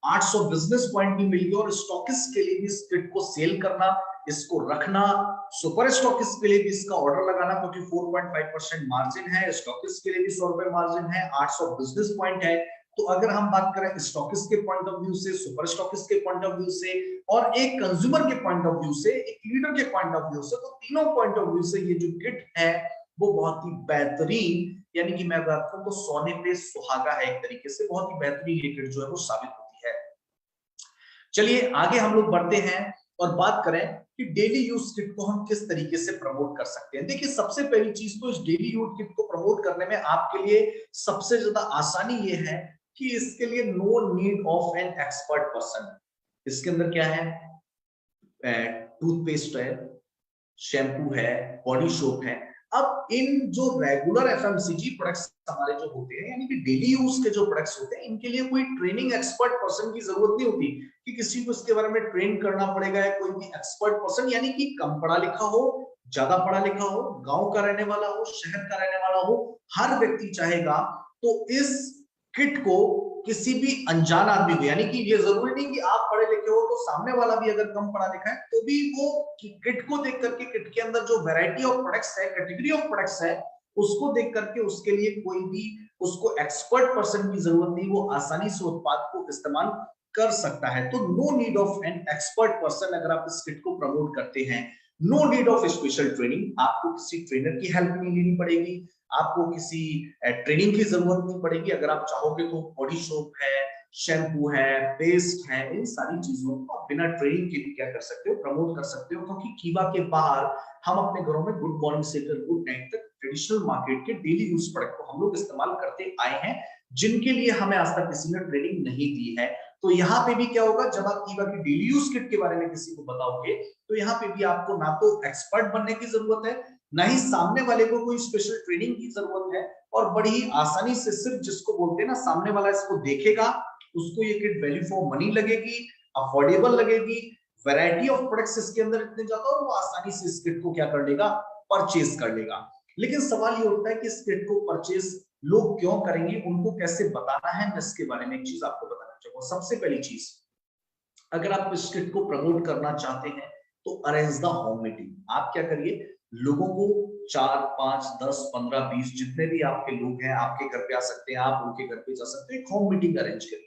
800 बिजनेस पॉइंट भी मिल गया। और स्टॉकिस्ट के लिए भी इस किट को सेल करना, इसको रखना, सुपर स्टॉकिस्ट के लिए भी इसका ऑर्डर लगाना, क्योंकि 4.5% मार्जिन है, स्टॉकिस्ट के लिए भी 100 रुपए मार्जिन है, 800 बिजनेस पॉइंट है। तो अगर हम बात करें स्टॉकिस्ट के पॉइंट ऑफ व्यू से, सुपर स्टॉकिस्ट के पॉइंट ऑफ व्यू से, और एक कंज्यूमर के पॉइंट ऑफ व्यू से, एक लीडर के पॉइंट ऑफ व्यू से, तो तीनों पॉइंट ऑफ व्यू से ये जो किट है वो बहुत ही बेहतरीन, यानी कि मैं बात करूं तो सोने पे सुहागा है, एक तरीके से बहुत ही बेहतरीन ये किट जो है वो साबित होती है। चलिए आगे हम लोग बढ़ते हैं और बात करें कि डेली यूज किट को हम किस तरीके से प्रमोट कर सकते हैं। देखिए, सबसे पहली चीज तो इस डेली यूज किट को प्रमोट करने में आपके लिए सबसे ज्यादा आसानी ये है कि इसके लिए no need of an expert person. इसके अंदर क्या है, टूथपेस्ट है, शैम्पू है, बॉडी सोप है। अब इन जो रेगुलर एफएमसीजी प्रोडक्ट्स हमारे जो होते हैं, यानी कि डेली यूज के जो प्रोडक्ट्स होते हैं, इनके लिए कोई ट्रेनिंग एक्सपर्ट पर्सन की जरूरत नहीं होती कि किसी को इसके बारे में ट्रेन करना पड़ेगा, या कोई भी एक्सपर्ट पर्सन, यानी कि कम पढ़ा लिखा हो, ज्यादा पढ़ा लिखा हो, गांव का रहने वाला हो, शहर का रहने वाला हो, हर व्यक्ति चाहेगा तो इस किट को किसी भी अनजान आदमी को, यानी कि ये जरूरी नहीं कि आप पढ़े लिखे हो, तो सामने वाला भी अगर कम पढ़ा लिखा है तो भी वो किट को देख करके, किट के अंदर जो वैरायटी ऑफ प्रोडक्ट्स है, कैटेगरी ऑफ प्रोडक्ट्स है, उसको देख करके उसके लिए कोई भी उसको एक्सपर्ट पर्सन की जरूरत नहीं, वो आसानी से उत्पाद को इस्तेमाल कर सकता है। तो no need of an expert person अगर आप इस किट को प्रमोट करते हैं। No need of special training, आपको किसी ट्रेनर की हेल्प नहीं लेनी पड़ेगी, आपको किसी ट्रेनिंग की जरूरत नहीं पड़ेगी। अगर आप चाहोगे तो बॉडी सोप है, शैम्पू है, पेस्ट है, इन सारी चीजों को आप बिना ट्रेनिंग के भी क्या कर सकते हो, प्रमोट कर सकते हो। क्योंकि कीवा के बाहर हम अपने घरों में गुड मॉर्निंग से लेकर गुड नाइट तक ट्रेडिशनल मार्केट के डेली यूज प्रोडक्ट को हम लोग इस्तेमाल करते आए हैं, जिनके लिए हमें आज तक किसी ने ट्रेनिंग नहीं दी है। तो यहाँ पे भी क्या होगा, जब आप कीवा की डेली यूज किट के बारे में किसी को बताओगे, तो यहाँ पे भी आपको ना तो एक्सपर्ट बनने की जरूरत है, ना ही सामने वाले को कोई स्पेशल ट्रेनिंग की जरूरत है, और बड़ी ही आसानी से सिर्फ जिसको बोलते हैं ना, सामने वाला इसको देखेगा, उसको ये किट वैल्यू फॉर मनी लगेगी, अफोर्डेबल लगेगी, वैरायटी ऑफ प्रोडक्ट्स इसके अंदर इतने ज्यादा, और वो आसानी से इस किट को क्या कर लेगा, परचेज कर लेगा। लेकिन सवाल ये उठता है कि इस किट को परचेज लोग क्यों करेंगे, उनको कैसे बताना है। मैं इसके बारे में एक चीज आपको बताना चाहूंगा। सबसे पहली चीज, अगर आप इस किट को प्रमोट करना चाहते हैं तो अरेंज द होम मीटिंग। आप क्या करिए, लोगों को 4, 5, 10, 15, 20 जितने भी आपके लोग हैं आपके घर पे आ सकते हैं, आप उनके घर पे जा सकते हैं, एक होम मीटिंग अरेंज करिए।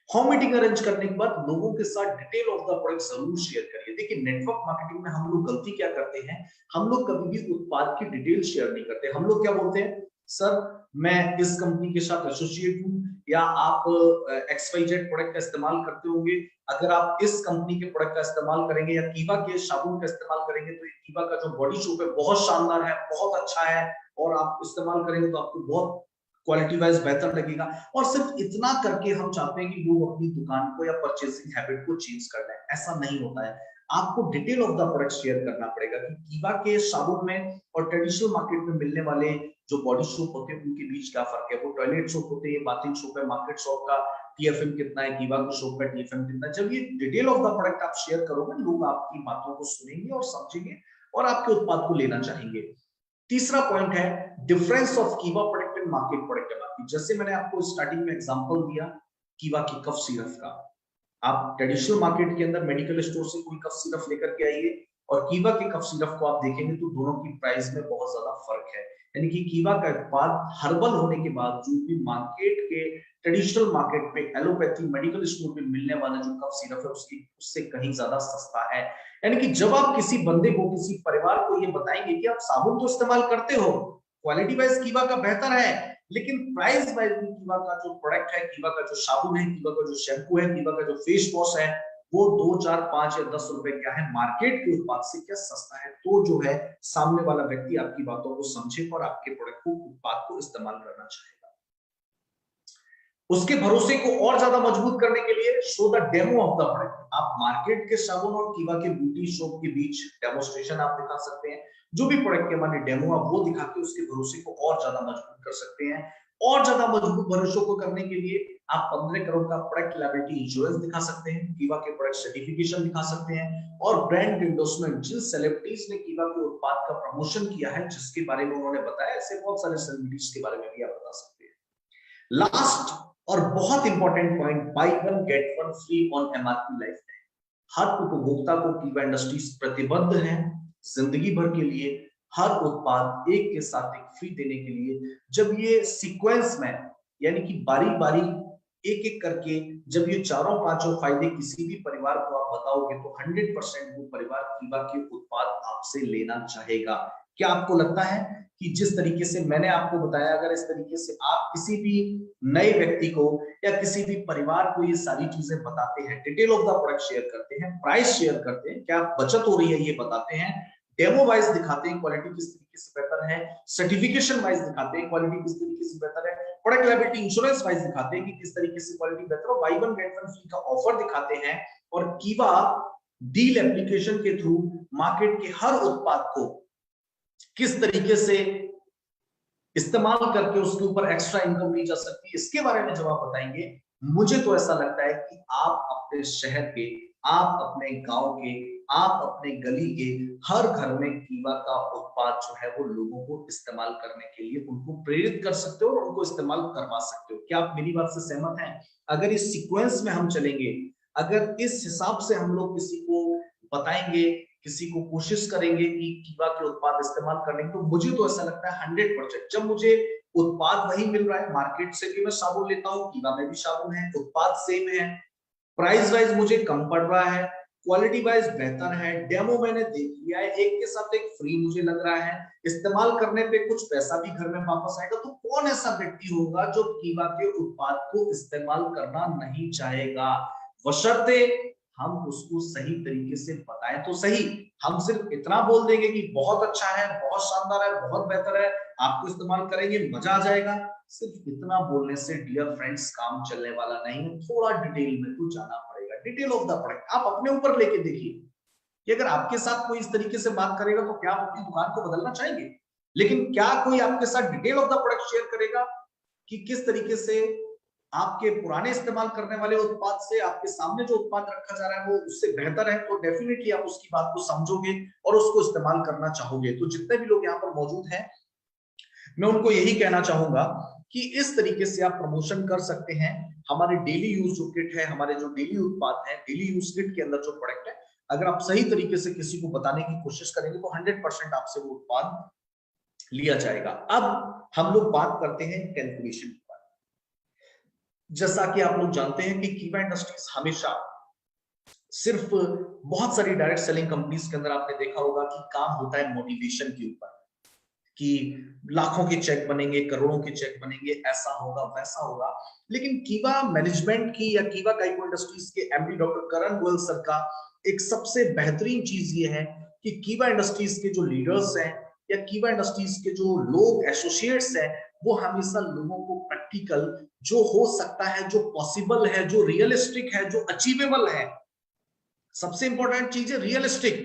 होम मीटिंग अरेंज करने के बाद लोगों के साथ डिटेल ऑफ द प्रोडक्ट जरूर शेयर करिए। देखिए, नेटवर्क मार्केटिंग में हम लोग गलती क्या करते हैं, हम लोग कभी भी उत्पाद की डिटेल शेयर नहीं करते। हम लोग क्या बोलते हैं, सर मैं इस कंपनी के साथ एसोसिएट हूं, या आप XYZ प्रोडक्ट का इस्तेमाल करते होंगे, अगर आप इस कंपनी के प्रोडक्ट का इस्तेमाल करेंगे या कीवा के साबुन का इस्तेमाल करेंगे, तो ये कीवा का जो बॉडी सोप है बहुत शानदार है, बहुत अच्छा है, और आप इस्तेमाल करेंगे तो आपको बहुत क्वालिटी वाइज बेहतर लगेगा। और सिर्फ इतना करके हम चाहते हैं कि लोग अपनी दुकान को या परचेसिंग हैबिट को चेंज कर लें, ऐसा नहीं होता है। आपको detail of the product share करना पड़ेगा कि कीवा के साबुन में और ट्रेडिशनल मार्केट में मिलने वाले जो बॉडी सोप होते हैं उनके बीच क्या फर्क है, वो टॉयलेट सोप होते हैं, बाथिंग सोप है, मार्केट सोप का TFM कितना है, कीवा के सोप का TFM कितना है। जब ये डिटेल ऑफ द प्रोडक्ट आप शेयर करोगे, लोग आपकी बातों को सुनेंगे और समझेंगे और आपके उत्पाद को लेना चाहेंगे। तीसरा पॉइंट है डिफरेंस ऑफ कीवा प्रोडक्ट एंड मार्केट प्रोडक्ट। जैसे मैंने आपको स्टार्टिंग में एग्जांपल दिया कीवा की कफ सिरप का, आप ट्रेडिशनल मार्केट के अंदर मेडिकल स्टोर से कोई कफ सिरप लेकर के आइए और कीवा के कफ सिरप को आप देखेंगे तो दोनों की प्राइस में बहुत ज्यादा फर्क है। यानी कि कीवा का उत्पाद हर्बल होने के बाद जो भी मार्केट के ट्रेडिशनल मार्केट पे एलोपैथी मेडिकल स्टोर पे मिलने वाला जो कफ सिरप है उससे कहीं ज्यादा सस्ता है। यानी कि जब आप किसी बंदे को, किसी परिवार को ये बताएंगे कि आप साबुन तो इस्तेमाल करते हो, क्वालिटी वाइज कीवा का बेहतर है, लेकिन प्राइस वाइज भी कीवा का जो प्रोडक्ट है, कीवा का जो साबुन है, कीवा का जो शैम्पू है, कीवा का जो फेस वॉश है, वो 2, 4, 5 या 10 रुपए क्या है, मार्केट के उत्पाद से क्या सस्ता है, तो जो है सामने वाला व्यक्ति आपकी बातों को समझे और आपके प्रोडक्ट को, उत्पाद को इस्तेमाल करना चाहेगा। उसके भरोसे को और ज्यादा मजबूत करने के लिए show the demo of the product. आप मार्केट के साबुन और कीवा के ब्यूटी शॉप के बीच डेमोस्ट्रेशन आप दिखा सकते हैं। जो भी प्रोडक्ट के हमारे डेमो आप वो दिखा के उसके भरोसे को और ज्यादा मजबूत कर सकते हैं। और ज्यादा मजबूत भरोसे को करने के लिए आप 15 करोड़ का प्रोडक्ट लायबिलिटी इंश्योरेंस दिखा सकते हैं, कीवा के प्रोडक्ट सर्टिफिकेशन दिखा सकते हैं, और ब्रांड एंडोर्समेंट, जिन सेलिब्रिटीज ने कीवा के उत्पाद का प्रमोशन किया है, जिसके बारे में उन्होंने बताया, ऐसे बहुत सारे सेलिब्रिटीज के बारे में भी आप बता सकते हैं। लास्ट और बहुत important point, buy one get one free on MRP lifetime. हर उपभोक्ता को कीवा इंडस्ट्रीज प्रतिबद्ध है जिंदगी भर के लिए हर उत्पाद एक के साथ एक फ्री देने के लिए। जब ये सीक्वेंस में, यानी कि बारी बारी एक एक करके जब ये चारों पांचों फायदे किसी भी परिवार को आप बताओगे तो 100% वो परिवार कीवा के उत्पाद आपसे लेना चाहेगा। क्या आपको लगता है कि जिस तरीके से मैंने आपको बताया, अगर इस तरीके से आप किसी भी नए व्यक्ति को या किसी भी परिवार को ये सारी चीजें बताते हैं, detail of the product share करते हैं, प्राइस शेयर करते हैं, क्या बचत हो रही है ये बताते हैं, डेमो वाइज दिखाते हैं क्वालिटी किस तरीके से बेहतर है, सर्टिफिकेशन वाइज दिखाते हैं क्वालिटी किस तरीके से बेहतर है, प्रोडक्ट लायबिलिटी इंश्योरेंस वाइज दिखाते हैं कि किस तरीके से क्वालिटी बेहतर है, bye one get one free का ऑफर दिखाते हैं, और कीवा डील एप्लीकेशन के थ्रू मार्केट के हर उत्पाद को किस तरीके से इस्तेमाल करके उसके ऊपर एक्स्ट्रा इनकम ली जा सकती है, इसके बारे में जब आप बताएंगे, मुझे तो ऐसा लगता है कि आप अपने शहर के, आप अपने गांव के, आप अपने गली के हर घर में कीवा का उत्पाद जो है वो लोगों को इस्तेमाल करने के लिए उनको प्रेरित कर सकते हो और उनको इस्तेमाल करवा सकते हो। क्या आप मेरी बात से सहमत हैं? अगर इस सीक्वेंस में हम चलेंगे, अगर इस हिसाब से हम लोग किसी को बताएंगे, किसी को कोशिश करेंगे कि कीवा के उत्पाद इस्तेमाल करने की, तो मुझे तो ऐसा लगता है 100%। जब मुझे उत्पाद वही मिल रहा है, मार्केट से भी मैं साबुन लेता हूँ, कीवा में भी साबुन है, उत्पाद सेम है, प्राइस वाइज मुझे कम पड़ रहा है, क्वालिटी वाइज बेहतर है, डेमो मैंने देख लिया है, एक के साथ एक फ्री मुझे लग रहा है, इस्तेमाल करने पे कुछ पैसा भी घर में वापस आएगा, तो कौन ऐसा व्यक्ति होगा जो कीवा के उत्पाद को इस्तेमाल करना नहीं चाहेगा? बशर्ते हम उसको सही तरीके से बताएं तो सही। हम सिर्फ इतना बोल देंगे कि बहुत अच्छा है, बहुत शानदार है, बहुत बेहतर है, आपको इस्तेमाल करेंगे मजा आ जाएगा, सिर्फ इतना बोलने से डियर फ्रेंड्स काम चलने वाला नहीं है। थोड़ा डिटेल में तो जाना पड़ेगा, डिटेल ऑफ द प्रोडक्ट आप अपने ऊपर लेके देखिए कि अगर आपके साथ कोई इस तरीके से बात करेगा तो क्या आप अपनी दुकान को बदलना चाहेंगे? लेकिन क्या कोई आपके साथ detail of the product share करेगा कि किस तरीके से आपके पुराने इस्तेमाल करने वाले उत्पाद से आपके सामने जो उत्पाद रखा जा रहा है वो उससे बेहतर है, तो डेफिनेटली आप उसकी बात को समझोगे और उसको इस्तेमाल करना चाहोगे। तो जितने भी लोग यहाँ पर मौजूद हैं, मैं उनको यही कहना चाहूंगा कि इस तरीके से आप प्रमोशन कर सकते हैं। हमारे डेली यूज जो किट है, हमारे जो डेली उत्पाद है, डेली यूज किट के अंदर जो प्रोडक्ट है, अगर आप सही तरीके से किसी को बताने की कोशिश करेंगे तो 100% आपसे वो उत्पाद लिया जाएगा। अब हम लोग बात करते हैं कैलकुलेशन की। जैसा कि आप लोग जानते हैं कि कीवा इंडस्ट्रीज हमेशा सिर्फ, बहुत सारी डायरेक्ट सेलिंग कंपनीज के अंदर आपने देखा होगा कि काम होता है मोटिवेशन के ऊपर, कि लाखों के चेक बनेंगे, करोड़ों के चेक बनेंगे, ऐसा होगा वैसा होगा। लेकिन कीवा मैनेजमेंट की या कीवा काइको इंडस्ट्रीज के एमडी डॉक्टर करण गोयल सर का एक सबसे बेहतरीन चीज ये है कि कीवा इंडस्ट्रीज के जो लीडर्स हैं या कीवा इंडस्ट्रीज के जो लोग एसोसिएट्स हैं, वो हमेशा लोगों को प्रैक्टिकल, जो हो सकता है, जो पॉसिबल है, जो रियलिस्टिक है, जो अचीवेबल है, सबसे इंपॉर्टेंट चीज है रियलिस्टिक,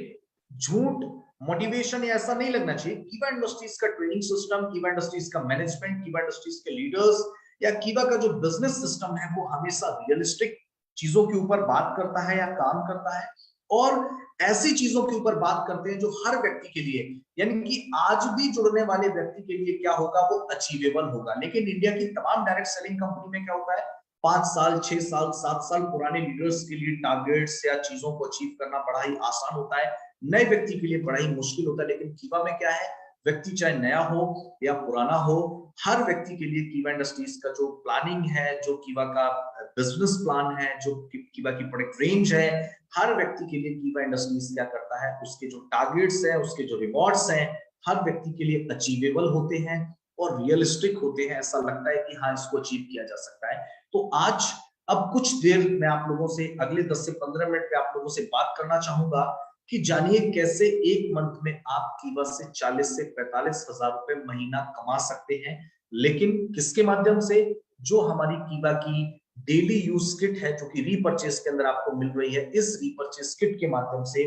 झूठ मोटिवेशन ऐसा नहीं लगना चाहिए। कीवा इंडस्ट्रीज का ट्रेनिंग सिस्टम, कीवा इंडस्ट्रीज का मैनेजमेंट, कीवा इंडस्ट्रीज के लीडर्स या कीवा का जो बिजनेस सिस्टम है वो हमेशा रियलिस्टिक चीजों के ऊपर बात करता है या काम करता है, और ऐसी चीजों के ऊपर बात करते हैं जो हर व्यक्ति के लिए, यानी कि आज भी जुड़ने वाले व्यक्ति के लिए क्या होगा, वो अचीवेबल होगा। लेकिन इंडिया की तमाम डायरेक्ट सेलिंग कंपनी में क्या होता है, 5 साल, 6 साल, 7 साल पुराने लीडर्स के लिए टारगेट्स या चीजों को अचीव करना बड़ा ही आसान होता है, नए व्यक्ति के लिए बड़ा ही मुश्किल होता है। लेकिन कीवा में क्या है, व्यक्ति चाहे नया हो या पुराना हो, हर व्यक्ति के लिए कीवा इंडस्ट्रीज का जो प्लानिंग है, जो कीवा का बिजनेस प्लान है, जो कीवा की प्रोडक्ट रेंज है, हर व्यक्ति के लिए कीवा इंडस्ट्रीज क्या करता है, उसके जो टारगेट्स हैं, उसके जो रिवॉर्ड्स हैं, हर व्यक्ति के लिए अचीवेबल होते हैं और रियलिस्टिक होते हैं। ऐसा लगता है कि हाँ, इसको अचीव किया जा सकता है। तो आज अब कुछ देर मैं आप लोगों से अगले 10 से 15 मिनट में आप लोगों से बात करना चाहूंगा कि जानिए कैसे एक मंथ में आप कीवा से 40 से 45 हजार रुपए महीना कमा सकते हैं। लेकिन किसके माध्यम से? जो हमारी कीवा की डेली यूज किट है, जो कि रीपर्चेस के अंदर आपको मिल रही है, इस रीपर्चेस किट के माध्यम से,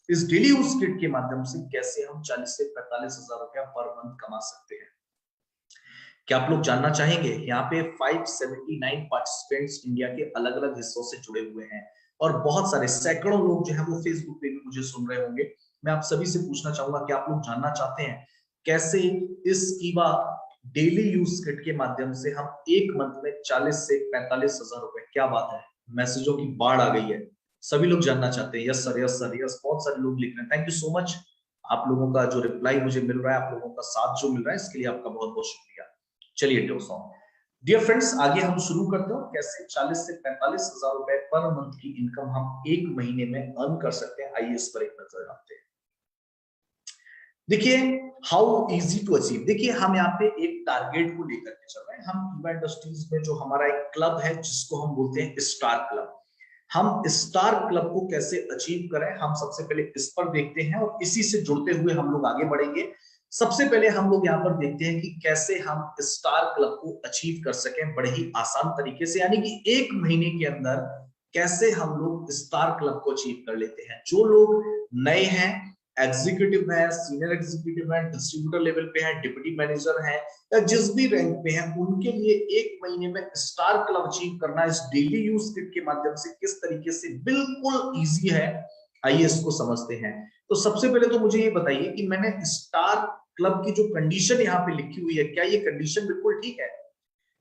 इस डेली यूज किट के माध्यम से कैसे हम 40 से 45 हजार रुपया पर मंथ कमा सकते हैं। क्या आप लोग जानना चाहेंगे? यहाँ पे 579 पार्टिसिपेंट्स इंडिया के अलग अलग हिस्सों से जुड़े हुए हैं और बहुत सारे सैकड़ों लोग जो है वो फेसबुक पे भी मुझे सुन रहे होंगे। मैं आप सभी से पूछना चाहूंगा कि आप लोग जानना चाहते हैं कैसे इस कीवा डेली यूज किट के माध्यम से हम एक मंथ में 40 से 45 हजार रुपए, क्या बात है, मैसेजों की बाढ़ आ गई है। सभी लोग जानना चाहते हैं। Yes sir, yes sir, yes, बहुत सारे लोग लिख रहे हैं। Thank you so much. आप लोगों का जो रिप्लाई मुझे मिल रहा है, आप लोगों का साथ जो मिल रहा है, इसके लिए आपका बहुत बहुत शुक्रिया। चलिए डियर फ्रेंड्स, आगे हम शुरू करते हैं कैसे 40 से 45 हजार रुपए पर मंथ की इनकम हम एक महीने में अर्न कर सकते हैं। आइए इस पर एक नजर डालते हैं। देखिए, हाउ इजी टू अचीव। देखिए, हम यहाँ पे एक टारगेट को लेकर के चल रहे हैं। हम कीवा इंडस्ट्रीज में जो हमारा एक क्लब है, जिसको हम बोलते हैं स्टार क्लब, हम स्टार क्लब को कैसे अचीव करें, हम सबसे पहले इस पर देखते हैं और इसी से जुड़ते हुए हम लोग आगे बढ़ेंगे। सबसे पहले हम लोग यहाँ पर देखते हैं कि कैसे हम स्टार क्लब को अचीव कर सकें बड़े ही आसान तरीके से, यानी कि एक महीने के अंदर कैसे हम लोग स्टार क्लब को अचीव कर लेते हैं। जो लोग नए हैं, एग्जीक्यूटिव है, सीनियर एग्जीक्यूटिव है, डिस्ट्रीब्यूटर लेवल पे है, डिप्टी मैनेजर है, या जिस भी रैंक पे हैं, उनके लिए एक महीने में स्टार क्लब अचीव करना इस डेली यूज किट के माध्यम से किस तरीके से बिल्कुल इजी है, आइए इसको समझते हैं। तो सबसे पहले तो मुझे ये बताइए कि मैंने स्टार क्लब की जो कंडीशन यहाँ पे लिखी हुई है, क्या ये कंडीशन बिल्कुल ठीक है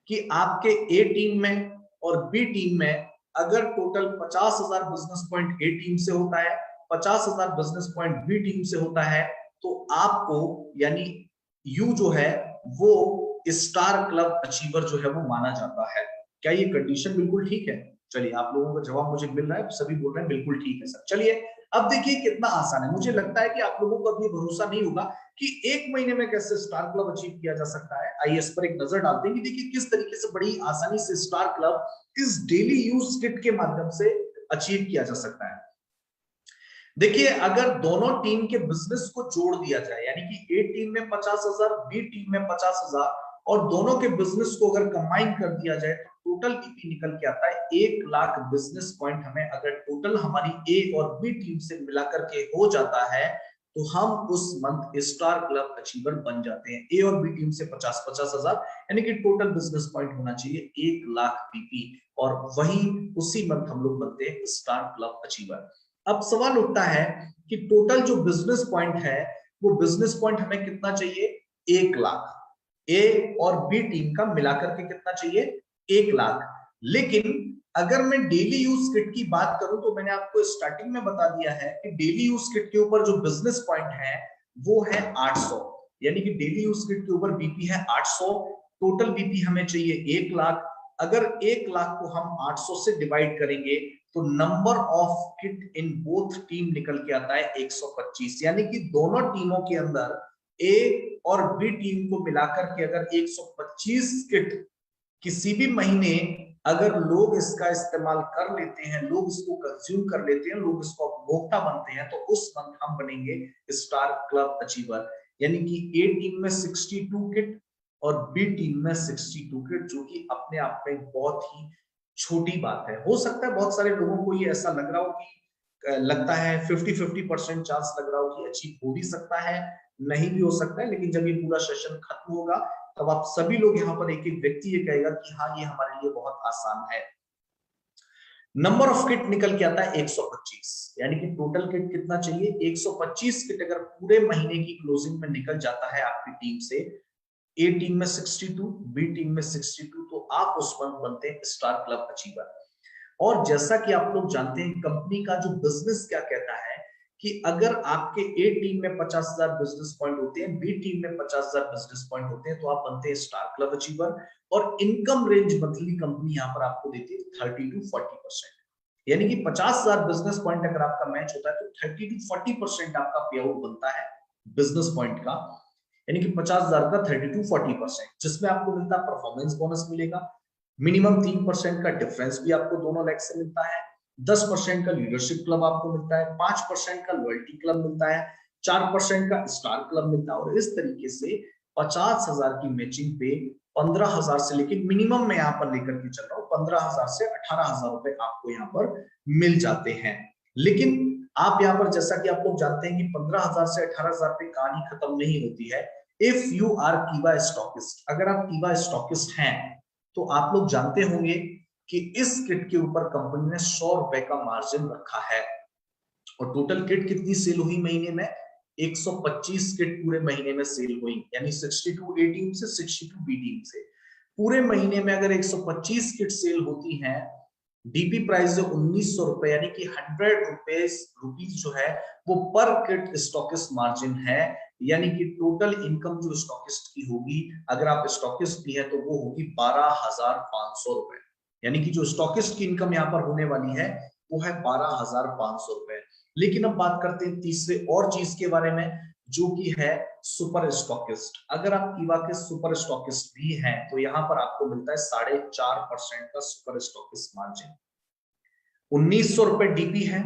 कि आपके ए टीम में और बी टीम में अगर total 50,000 business point A team से होता है, 50,000 बिजनेस पॉइंट बी टीम से होता है, तो आपको यानी यू जो है वो स्टार क्लब अचीवर जो है वो माना जाता है। क्या ये कंडीशन बिल्कुल ठीक है? चलिए, आप लोगों का जवाब मुझे मिल रहा है, सभी बोल रहे हैं बिल्कुल ठीक है सर। चलिए, अब देखिए कितना आसान है। मुझे लगता है कि आप लोगों को अभी भरोसा नहीं होगा कि एक महीने में कैसे स्टार क्लब अचीव किया जा सकता है। आइए इस पर एक नजर डालते हैं कि देखिए किस तरीके से बड़ी आसानी से स्टार क्लब इस डेली यूज किट के माध्यम से अचीव किया जा सकता है। देखिए, अगर दोनों टीम के बिजनेस को जोड़ दिया जाए, यानी कि ए टीम में 50,000, बी टीम में 50,000, और दोनों के बिजनेस को अगर कंबाइन कर दिया जाए तो टोटल बीपी निकल के आता है 1,00,000 बिजनेस पॉइंट। हमें अगर टोटल हमारी ए और बी टीम से मिलाकर के हो जाता है तो हम उस मंथ स्टार क्लब अचीवर बन जाते हैं। ए और बी टीम से 50-50 हजार, यानी कि टोटल बिजनेस पॉइंट होना चाहिए 1,00,000 बीपी, और वही उसी मंथ हम लोग बनते हैं स्टार क्लब अचीवर। अब सवाल उठता है कि टोटल जो बिजनेस पॉइंट है, वो बिजनेस पॉइंट हमें कितना चाहिए? 1,00,000। ए और बी टीम का मिलाकर के कितना चाहिए? 1,00,000। लेकिन अगर मैं डेली यूज किट की बात करूं तो मैंने आपको स्टार्टिंग में बता दिया है कि डेली यूज किट के ऊपर जो बिजनेस पॉइंट है वो है 800, यानी कि डेली यूज किट के ऊपर बीपी है 800, टोटल बीपी हमें चाहिए 1,00,000। अगर 1,00,000 को हम 800 से डिवाइड करेंगे तो number of kit in both team निकल के आता है 125, यानी कि दोनों टीमों के अंदर ए और बी टीम को मिलाकर के अगर 125 किट किसी भी महीने अगर लोग इसका इस्तेमाल कर लेते हैं, लोग इसको कंज्यूम कर लेते हैं, लोग इसको उपभोक्ता बनते हैं, तो उस मंथ हम बनेंगे स्टार क्लब अचीवर। यानी कि ए टीम में 62 किट और बी टीम में 62 किट, जो कि अपने आप में बहुत ही छोटी बात है। हो सकता है बहुत सारे लोगों को ये ऐसा लग रहा हो कि लगता है 50-50% चांस लग रहा हो कि अचीव हो भी सकता है, नहीं भी हो सकता है, लेकिन जब ये पूरा सेशन खत्म होगा तब आप सभी लोग यहाँ पर एक एक व्यक्ति ये कहेगा कि हाँ, ये हमारे लिए बहुत आसान है। नंबर ऑफ किट निकल के आता है 125, यानी कि टोटल किट कितना चाहिए? 125 किट अगर पूरे महीने की क्लोजिंग में निकल जाता है आपकी टीम से, ए टीम में 62, बी टीम में 62, तो आप उस मंथ बनते हैं स्टार क्लब अचीवर। और जैसा कि आप लोग जानते हैं, कंपनी का जो बिजनेस क्या कहता है कि अगर आपके ए टीम में 50,000 बिजनेस पॉइंट होते हैं, बी टीम में 50,000 बिजनेस पॉइंट होते हैं, तो आप बनते हैं स्टार क्लब अचीवर। और इनकम रेंज मंथली कंपनी यहां पर आपको देती है 30 to 40%, यानी कि 50,000 बिजनेस पॉइंट अगर आपका मैच होता है तो 30 to 40% आपका पे आउट बनता है बिजनेस पॉइंट का, यानी कि 50,000 का 30 to 40%, जिसमें आपको मिलता है परफॉर्मेंस बोनस मिलेगा, मिनिमम 3% का डिफरेंस भी आपको दोनों लेग से मिलता है, 10% का लीडरशिप क्लब आपको मिलता है, 5% का लॉयल्टी क्लब मिलता है, 4% का स्टार क्लब मिलता है। और इस तरीके से 50,000 की मैचिंग पे 15,000 से, लेकिन मिनिमम मैं यहाँ पर लेकर के चल रहा हूँ, 15,000 से 18,000 रुपए आपको यहाँ पर मिल जाते हैं। लेकिन आप यहाँ पर, जैसा कि आप लोग जानते हैं कि 15,000 से 18,000 पे कहानी खत्म नहीं होती है। इफ यू आर कीवा स्टॉकिस्ट, अगर आप कीवा स्टॉकिस्ट हैं तो आप लोग जानते होंगे कि इस किट के ऊपर कंपनी ने 100 रुपए का मार्जिन रखा है। और टोटल किट कितनी सेल हुई महीने में? 125 किट पूरे महीने में सेल हुई, यानी 62 ए टीम से 62 बी टीम से। पूरे महीने में अगर 125 किट सेल होती हैं, डीपी प्राइस जो 1,900 रुपए, यानी कि 100 रुपीज जो है वो पर किट स्टॉकिस्ट मार्जिन है, यानी कि टोटल इनकम जो स्टॉकिस्ट की होगी, अगर आप स्टॉकिस्ट की है तो वो होगी 12,500 रुपए, यानी कि जो स्टॉकिस्ट की इनकम यहाँ पर होने वाली है वो है 12,500 रुपए। लेकिन अब बात करते हैं तीसरे और चीज के बारे में, जो कि है सुपर स्टॉकिस्ट। अगर आप कीवा के सुपर स्टॉकिस्ट भी हैं तो यहाँ पर आपको मिलता है 4.5% का सुपर स्टॉकिस्ट मार्जिन। 1,900 रुपए डीपी है,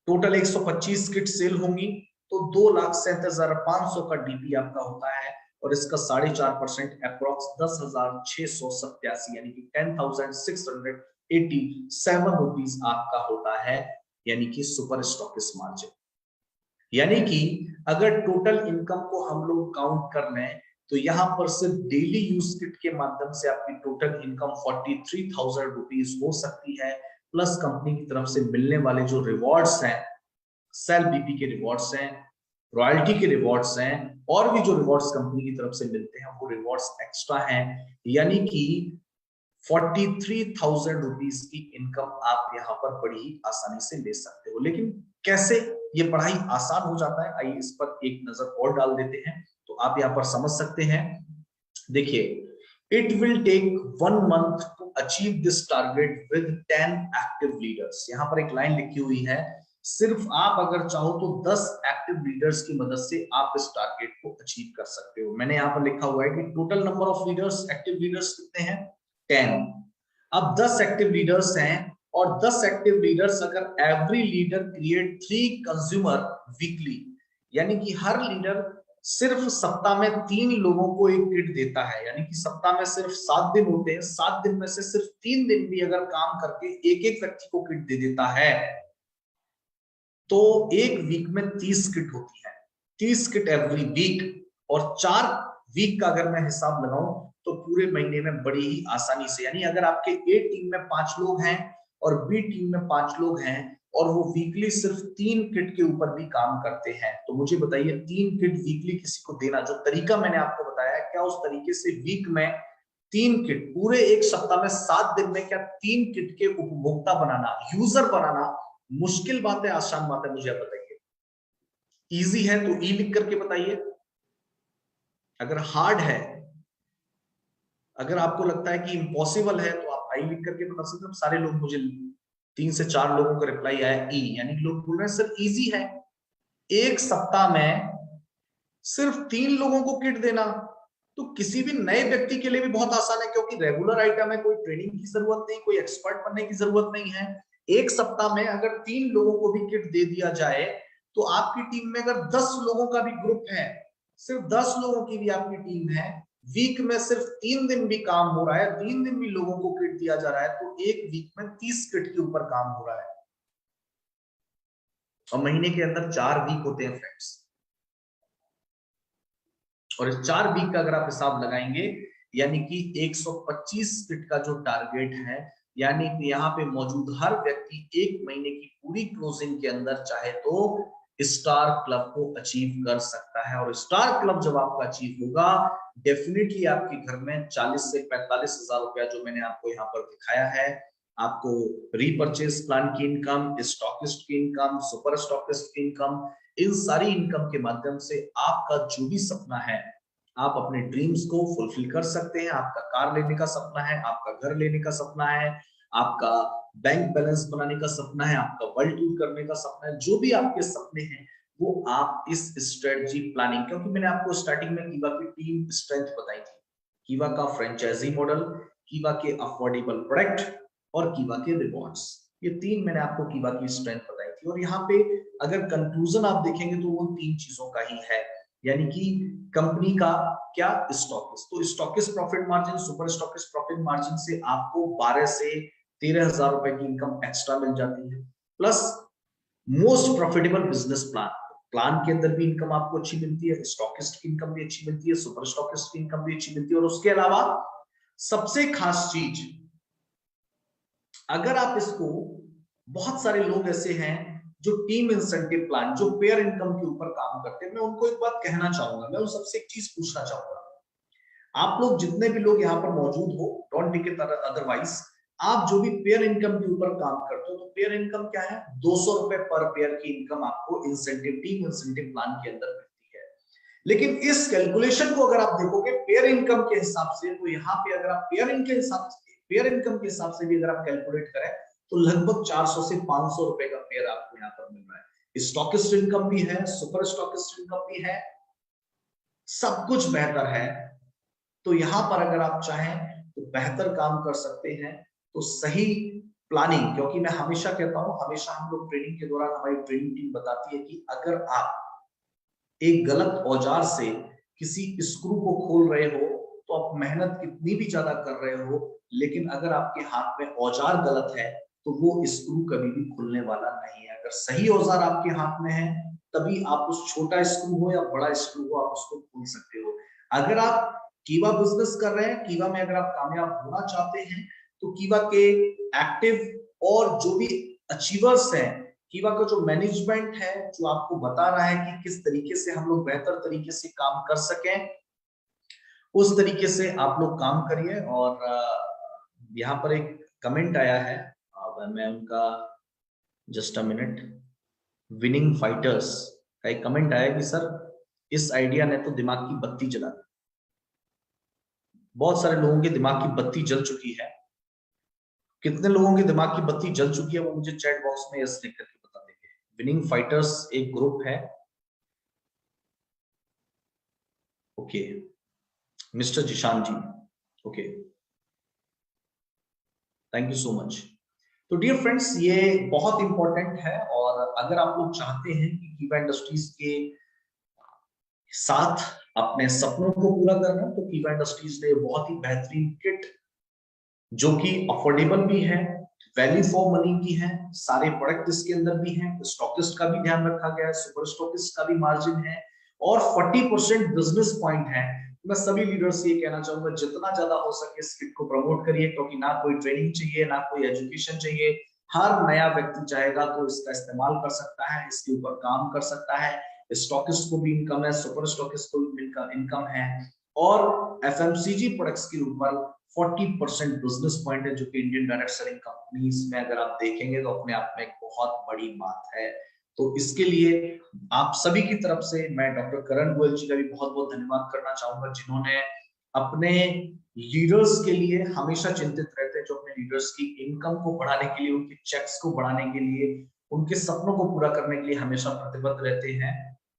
टोटल 125 किट सेल होंगी तो 2,37,500 का डीपी आपका होता है, और इसका 4.5% अप्रोक्स 10,687 यानी कि 10,687 रुपीज आपका होता है, यानी कि सुपर स्टॉकिस्ट मार्जिन। यानी कि अगर टोटल इनकम को हम लोग काउंट कर लें तो यहां पर सिर्फ डेली यूज किट के माध्यम से आपकी टोटल इनकम 43,000 रुपीज हो सकती है, प्लस कंपनी की तरफ से मिलने वाले जो रिवॉर्ड्स हैं, सेल बीपी के रिवॉर्ड्स हैं, रॉयल्टी के रिवॉर्ड्स हैं, और भी जो रिवॉर्ड्स कंपनी की तरफ से मिलते हैं वो रिवॉर्ड्स एक्स्ट्रा हैं, यानी कि 43,000 रुपीज की इनकम आप यहाँ पर बड़ी ही आसानी से ले सकते हो। लेकिन कैसे ये पढ़ाई आसान हो जाता है, आइए इस पर एक नजर और डाल देते हैं तो आप यहाँ पर समझ सकते हैं। देखिए, it will take 1 month to achieve this target with 10 active leaders. यहाँ पर एक लाइन लिखी हुई है, सिर्फ आप अगर चाहो तो 10 एक्टिव लीडर्स की मदद से आप इस टारगेट को अचीव कर सकते हो। मैंने यहाँ पर लिखा हुआ है कि total number of leaders, active leaders कितने हैं? 10। अब 10 एक्टिव लीडर्स हैं, और 10 एक्टिव लीडर्स अगर every leader create 3 consumer weekly, यानी कि हर लीडर सिर्फ सप्ताह में 3 लोगों को एक किट देता है, यानी कि सप्ताह में सिर्फ 7 दिन होते हैं, 7 दिन में से सिर्फ 3 दिन भी अगर काम करके एक एक व्यक्ति को किट दे देता है तो एक वीक में 30 किट होती है, 30 किट एवरी वीक। और 4 वीक का अगर मैं हिसाब लगाऊं तो पूरे महीने में बड़ी ही आसानी से, यानी अगर आपके ए टीम में 5 लोग हैं और बी टीम में 5 लोग हैं और वो वीकली सिर्फ 3 किट के ऊपर भी काम करते हैं, तो मुझे बताइए 3 किट वीकली किसी को देना, जो तरीका मैंने आपको बताया है, क्या उस तरीके से वीक में 3 किट, पूरे एक सप्ताह में 7 दिन में क्या 3 किट के उपभोक्ता बनाना, यूजर बनाना मुश्किल बात है, आसान बात है? मुझे आप बताइए। इजी है तो ई लिख करके बताइए, अगर हार्ड है, अगर आपको लगता है कि इम्पॉसिबल है तो आप आई लिख करके बता सकते हो। सारे लोग, मुझे 3 से 4 लोगों का रिप्लाई आया ई, यानी लोग बोल रहे हैं सर इजी है, एक सप्ताह में सिर्फ 3 लोगों को किट देना तो किसी भी नए व्यक्ति के लिए भी बहुत आसान है, क्योंकि रेगुलर आइटम है, कोई ट्रेनिंग की जरूरत नहीं, कोई एक्सपर्ट बनने की जरूरत नहीं है। एक सप्ताह में अगर 3 लोगों को भी किट दे दिया जाए तो आपकी टीम में अगर 10 लोगों का भी ग्रुप है, सिर्फ 10 लोगों की भी आपकी टीम है, वीक में सिर्फ 3 दिन भी काम हो रहा है, 3 दिन भी लोगों को किट दिया जा रहा है, तो एक वीक में 30 किट के ऊपर काम हो रहा है। और महीने के अंदर 4 वीक होते हैं फ्रेंड्स, और इस 4 वीक का अगर आप हिसाब लगाएंगे, यानी कि 125 किट का जो टारगेट है, यानी कि यहाँ पे मौजूद हर व्यक्ति एक महीने की पूरी क्लोजिंग के अंदर चाहे तो स्टार क्लब को अचीव कर सकता है। और स्टार क्लब जब आपका अचीव होगा, डेफिनेटली आपके घर में 40 से 45 हजार रुपया जो मैंने आपको यहाँ पर दिखाया है, आपको रीपर्चेज प्लान की इनकम, स्टॉकिस्ट की इनकम, सुपर स्टॉकिस्ट की इनकम, इन सारी इनकम के माध्यम से आपका जो भी सपना है आप अपने ड्रीम्स को फुलफिल कर सकते हैं। आपका कार लेने का सपना है, आपका घर लेने का सपना है, आपका बैंक बैलेंस बनाने का सपना है, आपका वर्ल्ड टूर करने का सपना है, जो भी आपके सपने हैं वो आप इस स्ट्रेटजी प्लानिंग, क्योंकि मैंने आपको स्टार्टिंग में कीवा की टीम स्ट्रेंथ बताई थी, कीवा का फ्रेंचाइजी मॉडल, कीवा के अफोर्डेबल प्रोडक्ट और कीवा के रिवॉर्ड्स, ये तीन मैंने आपको कीवा की स्ट्रेंथ बताई थी। और यहाँ पे अगर कंक्लूजन आप देखेंगे तो वो तीन चीजों का ही है, यानी कि कंपनी का क्या, स्टॉकिस्ट, तो stockist profit margin, super stockist profit margin से आपको 12 से 13,000 रुपए की इनकम एक्स्ट्रा मिल जाती है, plus most profitable business plan, plan के अंदर भी इनकम आपको अच्छी मिलती है, स्टॉकिस्ट की इनकम भी अच्छी मिलती है, सुपर स्टॉकिस्ट की इनकम भी अच्छी मिलती है। और उसके अलावा सबसे खास चीज, अगर आप इसको, बहुत सारे लोग ऐसे हैं जो टीम इंसेंटिव प्लान, जो पेयर इनकम के ऊपर काम करते हैं, मैं उनको एक बात कहना चाहूंगा, मैं उन सबसे एक चीज पूछना चाहूंगा, आप लोग जितने भी लोग यहाँ पर मौजूद हो, डोंट टेक इट अदरवाइज, आप जो भी पेयर इनकम के ऊपर काम करते हो, तो पेयर इनकम क्या है, 200 रुपए पर पेयर की इनकम आपको इंसेंटिव, टीम इंसेंटिव प्लान के अंदर मिलती है। लेकिन इस कैलकुलेशन को अगर आप देखोगे पेयर इनकम के हिसाब से, तो यहाँ पे अगर आप पेयर इनकम के हिसाब से भी अगर आप कैलकुलेट करें तो लगभग 400 से 500 रुपए का पेयर आपको यहाँ पर मिल रहा है। स्टॉकिस्ट इनकम भी है, सुपर स्टॉकिस्ट इनकम भी है, सब कुछ बेहतर है। तो यहां पर अगर आप चाहें तो बेहतर काम कर सकते हैं, तो सही प्लानिंग, क्योंकि मैं हमेशा कहता हूं, हमेशा हम लोग ट्रेनिंग के दौरान हमारी ट्रेनिंग टीम बताती है कि अगर आप एक गलत औजार से किसी स्क्रू को खोल रहे हो तो आप मेहनत कितनी भी ज्यादा कर रहे हो, लेकिन अगर आपके हाथ में औजार गलत है तो वो स्क्रू कभी भी खुलने वाला नहीं है। अगर सही औजार आपके हाथ में है तभी आप उस छोटा स्क्रू हो या बड़ा स्क्रू हो आप उसको खोल सकते हो। अगर आप कीवा बिजनेस कर रहे हैं, कीवा में अगर आप कामयाब होना चाहते हैं, तो कीवा के एक्टिव और जो भी अचीवर्स हैं, कीवा का जो मैनेजमेंट है जो आपको बता रहा है कि किस तरीके से हम लोग बेहतर तरीके से काम कर सकें, उस तरीके से आप लोग काम करिए। और यहाँ पर एक कमेंट आया है, मैं उनका, just a minute, winning fighters का एक कमेंट आया कि सर इस आइडिया ने तो दिमाग की बत्ती जला दी। बहुत सारे लोगों के दिमाग की बत्ती जल चुकी है, कितने लोगों के दिमाग की बत्ती जल चुकी है वो मुझे चैट बॉक्स में यस लिख करके बता देंगे। विनिंग फाइटर्स एक ग्रुप है, okay, mister Zeeshan ji, okay, thank you so much. तो डियर फ्रेंड्स, ये बहुत इंपॉर्टेंट है, और अगर आप लोग चाहते हैं कि कीवा इंडस्ट्रीज के साथ अपने सपनों को पूरा करना, तो कीवा इंडस्ट्रीज ने बहुत ही बेहतरीन किट, जो कि अफोर्डेबल भी है, वैल्यू फॉर मनी भी है, सारे प्रोडक्ट इसके अंदर भी हैं, स्टॉकिस्ट का भी ध्यान रखा गया है, सुपर स्टॉकिस्ट का भी मार्जिन है, और 40% बिजनेस पॉइंट है। मैं सभी लीडर्स से ये कहना चाहूंगा, जितना ज्यादा हो सके इस किट को प्रमोट करिए, क्योंकि ना कोई ट्रेनिंग चाहिए, ना कोई एजुकेशन चाहिए, हर नया व्यक्ति चाहेगा तो इसका इस्तेमाल कर सकता है, इसके ऊपर काम कर सकता है। स्टॉकिस्ट को भी इनकम है, सुपर स्टॉकिस्ट को भी इनकम है, और एफएमसीजी प्रोडक्ट्स के ऊपर 40% बिजनेस पॉइंट है, जो कि इंडियन डायरेक्ट सेलिंग कंपनीज में अगर आप देखेंगे तो अपने आप में एक बहुत बड़ी बात है। तो इसके लिए आप सभी की तरफ से मैं डॉक्टर करण गोयल जी का भी बहुत बहुत धन्यवाद करना चाहूंगा, जिन्होंने अपने लीडर्स के लिए हमेशा चिंतित रहते हैं, जो अपने लीडर्स की इनकम को बढ़ाने के लिए, उनके चेक्स को बढ़ाने के लिए, उनके सपनों को पूरा करने के लिए हमेशा प्रतिबद्ध रहते हैं।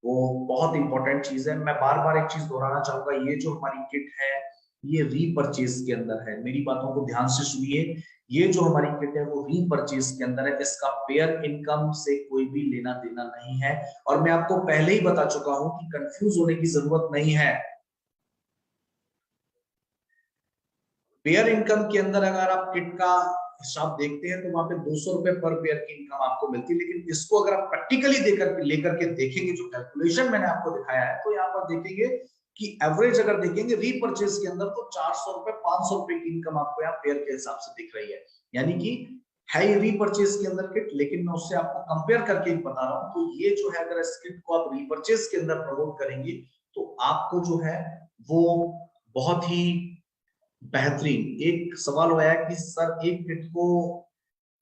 वो बहुत इंपॉर्टेंट चीज है। मैं बार बार एक चीज दोहराना चाहूंगा, ये जो हमारी किट है ये रीपर्चेज के अंदर है, मेरी बातों को ध्यान से सुनिए, ये जो हमारी किट है वो रीपर्चेज के अंदर है, इसका पेयर इनकम से कोई भी लेना देना नहीं है। और मैं आपको पहले ही बता चुका हूं कि कंफ्यूज होने की जरूरत नहीं है। पेयर इनकम के अंदर अगर आप किट का हिसाब देखते हैं तो वहां पे 200 रुपए पर पेयर की इनकम आपको मिलती है, लेकिन इसको अगर आप प्रैक्टिकली लेकर के देखेंगे, जो कैलकुलेशन मैंने आपको दिखाया है, तो यहाँ पर देखेंगे कि एवरेज अगर देखेंगे रीपर्चेज के अंदर, तो 400 रुपए 500 रुपए की इनकम आपको यहाँ पेयर के हिसाब से दिख रही है। यानी कि है ये रीपर्चेज के अंदर किट, लेकिन मैं उससे आपको कंपेयर करके ही बता रहा हूँ। तो ये जो है, अगर इस किट को आप रीपर्चेज के अंदर प्रमोट करेंगे तो आपको जो है वो बहुत ही बेहतरीन। एक सवाल हुआ है कि सर एक किट को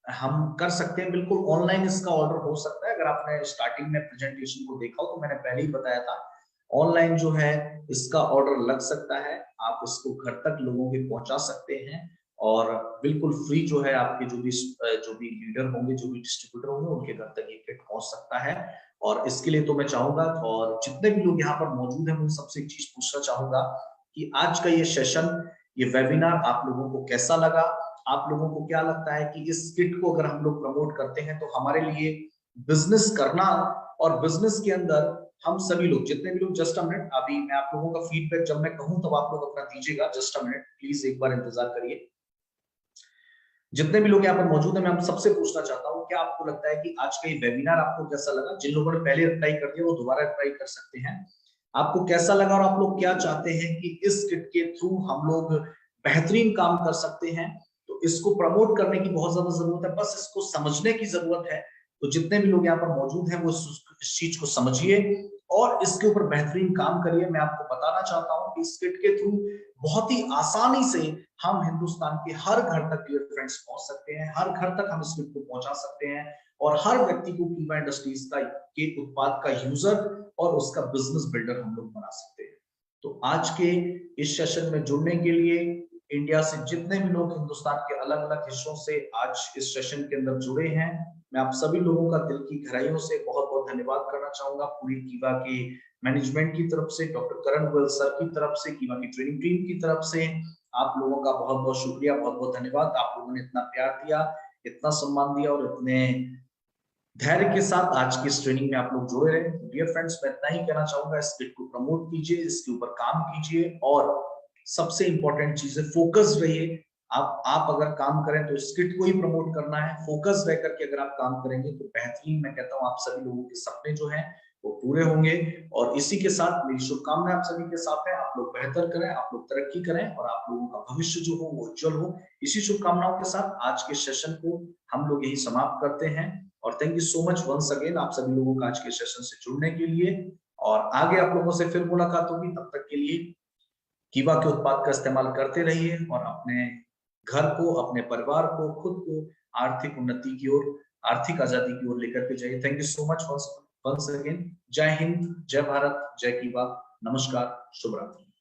हम कर सकते हैं, बिल्कुल ऑनलाइन इसका ऑर्डर हो सकता है। अगर आपने स्टार्टिंग में प्रेजेंटेशन को देखा हो तो मैंने पहले ही बताया था, ऑनलाइन जो है इसका ऑर्डर लग सकता है, आप इसको घर तक लोगों के पहुंचा सकते हैं और बिल्कुल फ्री जो है आपके जो भी लीडर होंगे, जो भी डिस्ट्रीब्यूटर होंगे, उनके घर तक ये किट पहुंच सकता है। और इसके लिए तो मैं चाहूंगा, और जितने भी लोग यहाँ पर मौजूद हैं, मैं सबसे एक चीज पूछना चाहूंगा कि आज का ये सेशन, ये वेबिनार आप लोगों को कैसा लगा? आप लोगों को क्या लगता है कि इस किट को अगर हम लोग प्रमोट करते हैं तो हमारे लिए बिजनेस करना, और बिजनेस के अंदर हम सभी लोग, जितने भी लोग, जस्ट अ मिनट, अभी मैं आप लोगों का फीडबैक जब मैं कहूं तब आप लोग अपना दीजिएगा, जस्ट अ मिनट प्लीज, एक बार इंतजार करिए। जितने भी लोग यहाँ पर मौजूद हैं, मैं आप सबसे पूछना चाहता हूँ, क्या आपको लगता है कि आज का ये वेबिनार आपको कैसा लगा? जिन लोगों ने पहले रिप्लाई कर दिया वो दोबारा रिप्लाई कर सकते हैं। आपको कैसा लगा और आप लोग क्या चाहते हैं कि इस किट के थ्रू हम लोग बेहतरीन काम कर सकते हैं? तो इसको प्रमोट करने की बहुत ज्यादा जरूरत है, बस इसको समझने की जरूरत है। तो जितने भी लोग यहाँ पर मौजूद हैं वो इस चीज को समझिए और इसके ऊपर बेहतरीन काम करिए। मैं आपको बताना चाहता हूँ कि इस किट के थ्रू बहुत ही आसानी से हम हिंदुस्तान के हर घर तक डियर फ्रेंड्स पहुंच सकते हैं, हर घर तक हम इस किट को पहुंचा सकते हैं और हर व्यक्ति को कीवा इंडस्ट्रीज का के उत्पाद का यूजर और उसका बिजनेस बिल्डर हम लोग बना सकते हैं। तो आज के इस सेशन में जुड़ने के लिए इंडिया से जितने भी लोग हिंदुस्तान के अलग अलग हिस्सों से आज इस सेशन के अंदर जुड़े हैं, मैं आप सभी लोगों का दिल की गहराइयों से बहुत बहुत धन्यवाद करना चाहूंगा। पूरी कीवा की मैनेजमेंट की तरफ से, डॉक्टर करण गोयल सर की तरफ से, कीवा की ट्रेनिंग टीम की तरफ से आप लोगों का बहुत बहुत शुक्रिया, बहुत बहुत धन्यवाद। आप लोगों ने इतना प्यार दिया, इतना सम्मान दिया और इतने धैर्य के साथ आज की इस ट्रेनिंग में आप लोग जुड़े रहे। डियर फ्रेंड्स, मैं इतना ही कहना चाहूंगा, इस किट को प्रमोट कीजिए, इसके ऊपर काम कीजिए और सबसे इंपॉर्टेंट चीज है फोकस रहिए। आप अगर काम करें तो इस किट को ही प्रमोट करना है, फोकस रह करके अगर आप काम करेंगे तो बेहतरीन, मैं कहता हूं आप सभी लोगों के सपने जो हैं वो पूरे होंगे। और इसी के साथ मेरी शुभकामनाएं आप सभी के साथ है, आप लोग बेहतर करें, आप लोग तरक्की करें और आप लोगों का भविष्य जो हो वो उज्जवल हो। इसी शुभकामनाओं के साथ आज के सेशन को हम लोग यही समाप्त करते हैं और thank you so much once again आप सभी लोगों का आज के सेशन से जुड़ने के लिए। और आगे आप लोगों से फिर मुलाकात होगी, तब तक के लिए कीवा के उत्पाद का इस्तेमाल करते रहिए और अपने घर को, अपने परिवार को, खुद को आर्थिक उन्नति की ओर, आर्थिक आजादी की ओर लेकर के जाइए। Thank you so much once again. जय हिंद, जय भारत, जय कीवा, नमस्कार, शुभ रात्रि।